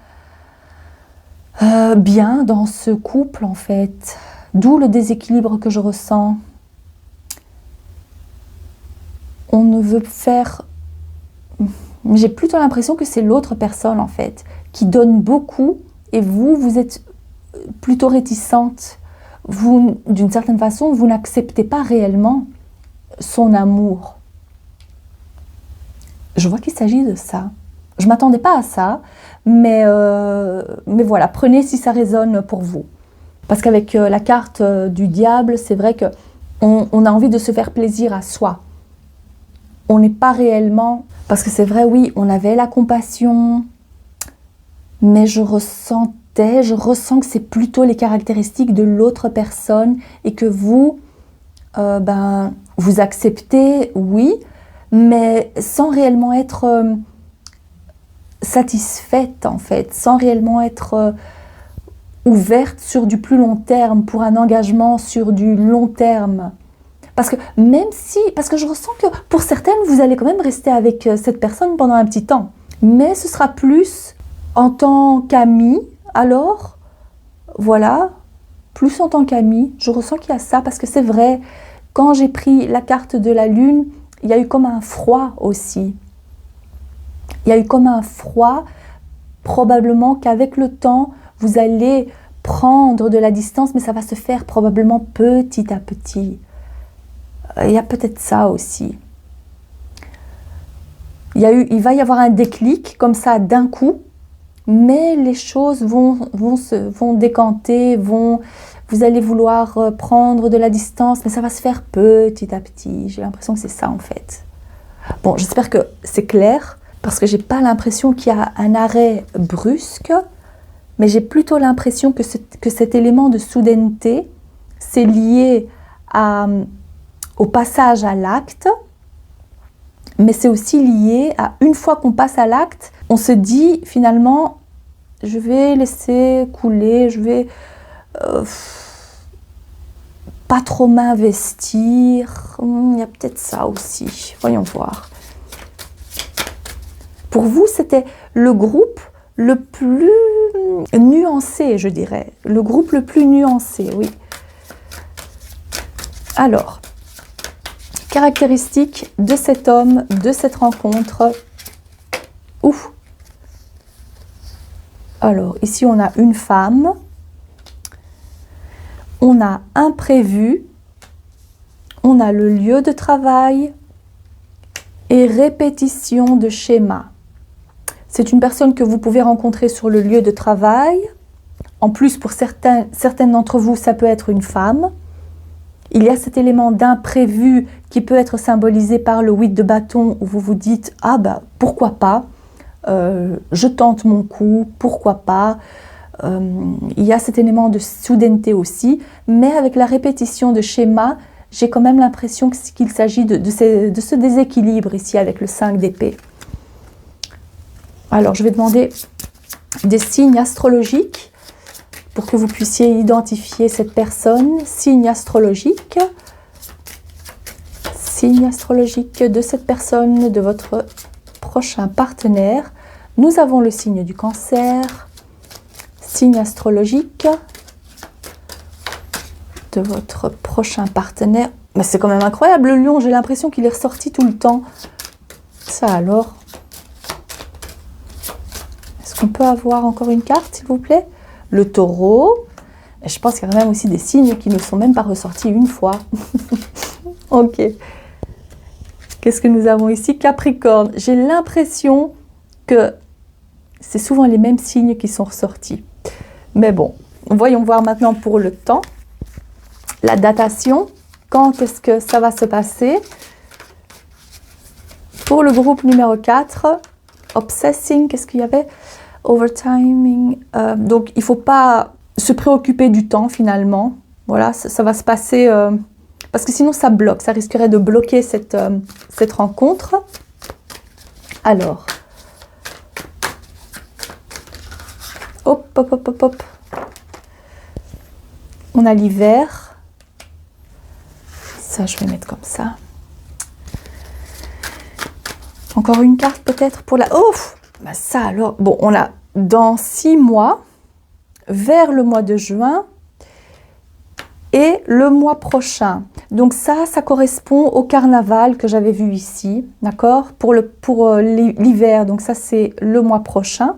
bien dans ce couple en fait. D'où le déséquilibre que je ressens. On ne veut faire... J'ai plutôt l'impression que c'est l'autre personne en fait, qui donne beaucoup et vous êtes plutôt réticente. Vous, d'une certaine façon, vous n'acceptez pas réellement son amour. Je vois qu'il s'agit de ça. Je ne m'attendais pas à ça, mais voilà, prenez si ça résonne pour vous. Parce qu'avec la carte du diable, c'est vrai qu'on a envie de se faire plaisir à soi. On n'est pas réellement... Parce que c'est vrai, oui, on avait la compassion, mais je ressens que c'est plutôt les caractéristiques de l'autre personne et que vous, vous acceptez, oui, mais sans réellement être satisfaite en fait, sans réellement être ouverte sur du plus long terme, pour un engagement sur du long terme. Parce que je ressens que pour certaines, vous allez quand même rester avec cette personne pendant un petit temps, mais ce sera plus en tant qu'ami. Alors, voilà, plus en tant qu'ami, je ressens qu'il y a ça, parce que c'est vrai, quand j'ai pris la carte de la lune, il y a eu comme un froid aussi. Il y a eu comme un froid, probablement qu'avec le temps, vous allez prendre de la distance, mais ça va se faire probablement petit à petit. Il y a peut-être ça aussi. Il va y avoir un déclic, comme ça, d'un coup, mais les choses vont décanter, vous allez vouloir prendre de la distance, mais ça va se faire petit à petit. J'ai l'impression que c'est ça en fait. Bon, j'espère que c'est clair, parce que j'ai pas l'impression qu'il y a un arrêt brusque, mais j'ai plutôt l'impression que cet élément de soudaineté, c'est lié au passage à l'acte, mais c'est aussi lié à une fois qu'on passe à l'acte, on se dit finalement, je vais laisser couler, je vais pas trop m'investir. Il y a peut-être ça aussi, voyons voir. Pour vous, c'était le groupe le plus nuancé, je dirais. Le groupe le plus nuancé, oui. Alors, caractéristiques de cet homme, de cette rencontre. Ouf. Alors, ici, on a une femme. On a imprévu. On a le lieu de travail et répétition de schémas. C'est une personne que vous pouvez rencontrer sur le lieu de travail. En plus, pour certaines d'entre vous, ça peut être une femme. Il y a cet élément d'imprévu qui peut être symbolisé par le 8 de bâton où vous vous dites « Ah bah, pourquoi pas je tente mon coup, pourquoi pas ?» Il y a cet élément de soudaineté aussi, mais avec la répétition de schémas, j'ai quand même l'impression qu'il s'agit de ce déséquilibre ici avec le 5 d'épée. Alors, je vais demander des signes astrologiques pour que vous puissiez identifier cette personne. Signe astrologique. Signe astrologique de cette personne, de votre prochain partenaire. Nous avons le signe du Cancer. Signe astrologique de votre prochain partenaire. Mais c'est quand même incroyable, le lion, j'ai l'impression qu'il est ressorti tout le temps. Ça alors. Est-ce qu'on peut avoir encore une carte, s'il vous plaît? Le taureau. Et je pense qu'il y a quand même aussi des signes qui ne sont même pas ressortis une fois. Ok. Qu'est-ce que nous avons ici? Capricorne. J'ai l'impression que c'est souvent les mêmes signes qui sont ressortis. Mais bon, voyons voir maintenant pour le temps. La datation. Quand est-ce que ça va se passer? Pour le groupe numéro 4, obsessing, qu'est-ce qu'il y avait? Overtiming. Donc, il ne faut pas se préoccuper du temps finalement. Voilà, ça va se passer... parce que sinon, ça bloque. Ça risquerait de bloquer cette rencontre. Alors. Hop, hop, hop, hop, hop. On a l'hiver. Ça, je vais mettre comme ça. Encore une carte peut-être pour la... Ouf! Ben ça alors... Bon, on a dans 6 mois, vers le mois de juin et le mois prochain. Donc ça correspond au carnaval que j'avais vu ici, d'accord? Pour l'hiver, donc ça c'est le mois prochain.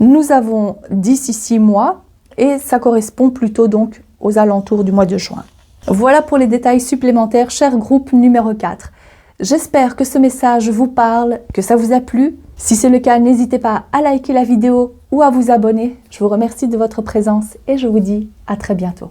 Nous avons d'ici 6 mois et ça correspond plutôt donc aux alentours du mois de juin. Voilà pour les détails supplémentaires, cher groupe numéro 4. J'espère que ce message vous parle, que ça vous a plu. Si c'est le cas, n'hésitez pas à liker la vidéo ou à vous abonner. Je vous remercie de votre présence et je vous dis à très bientôt.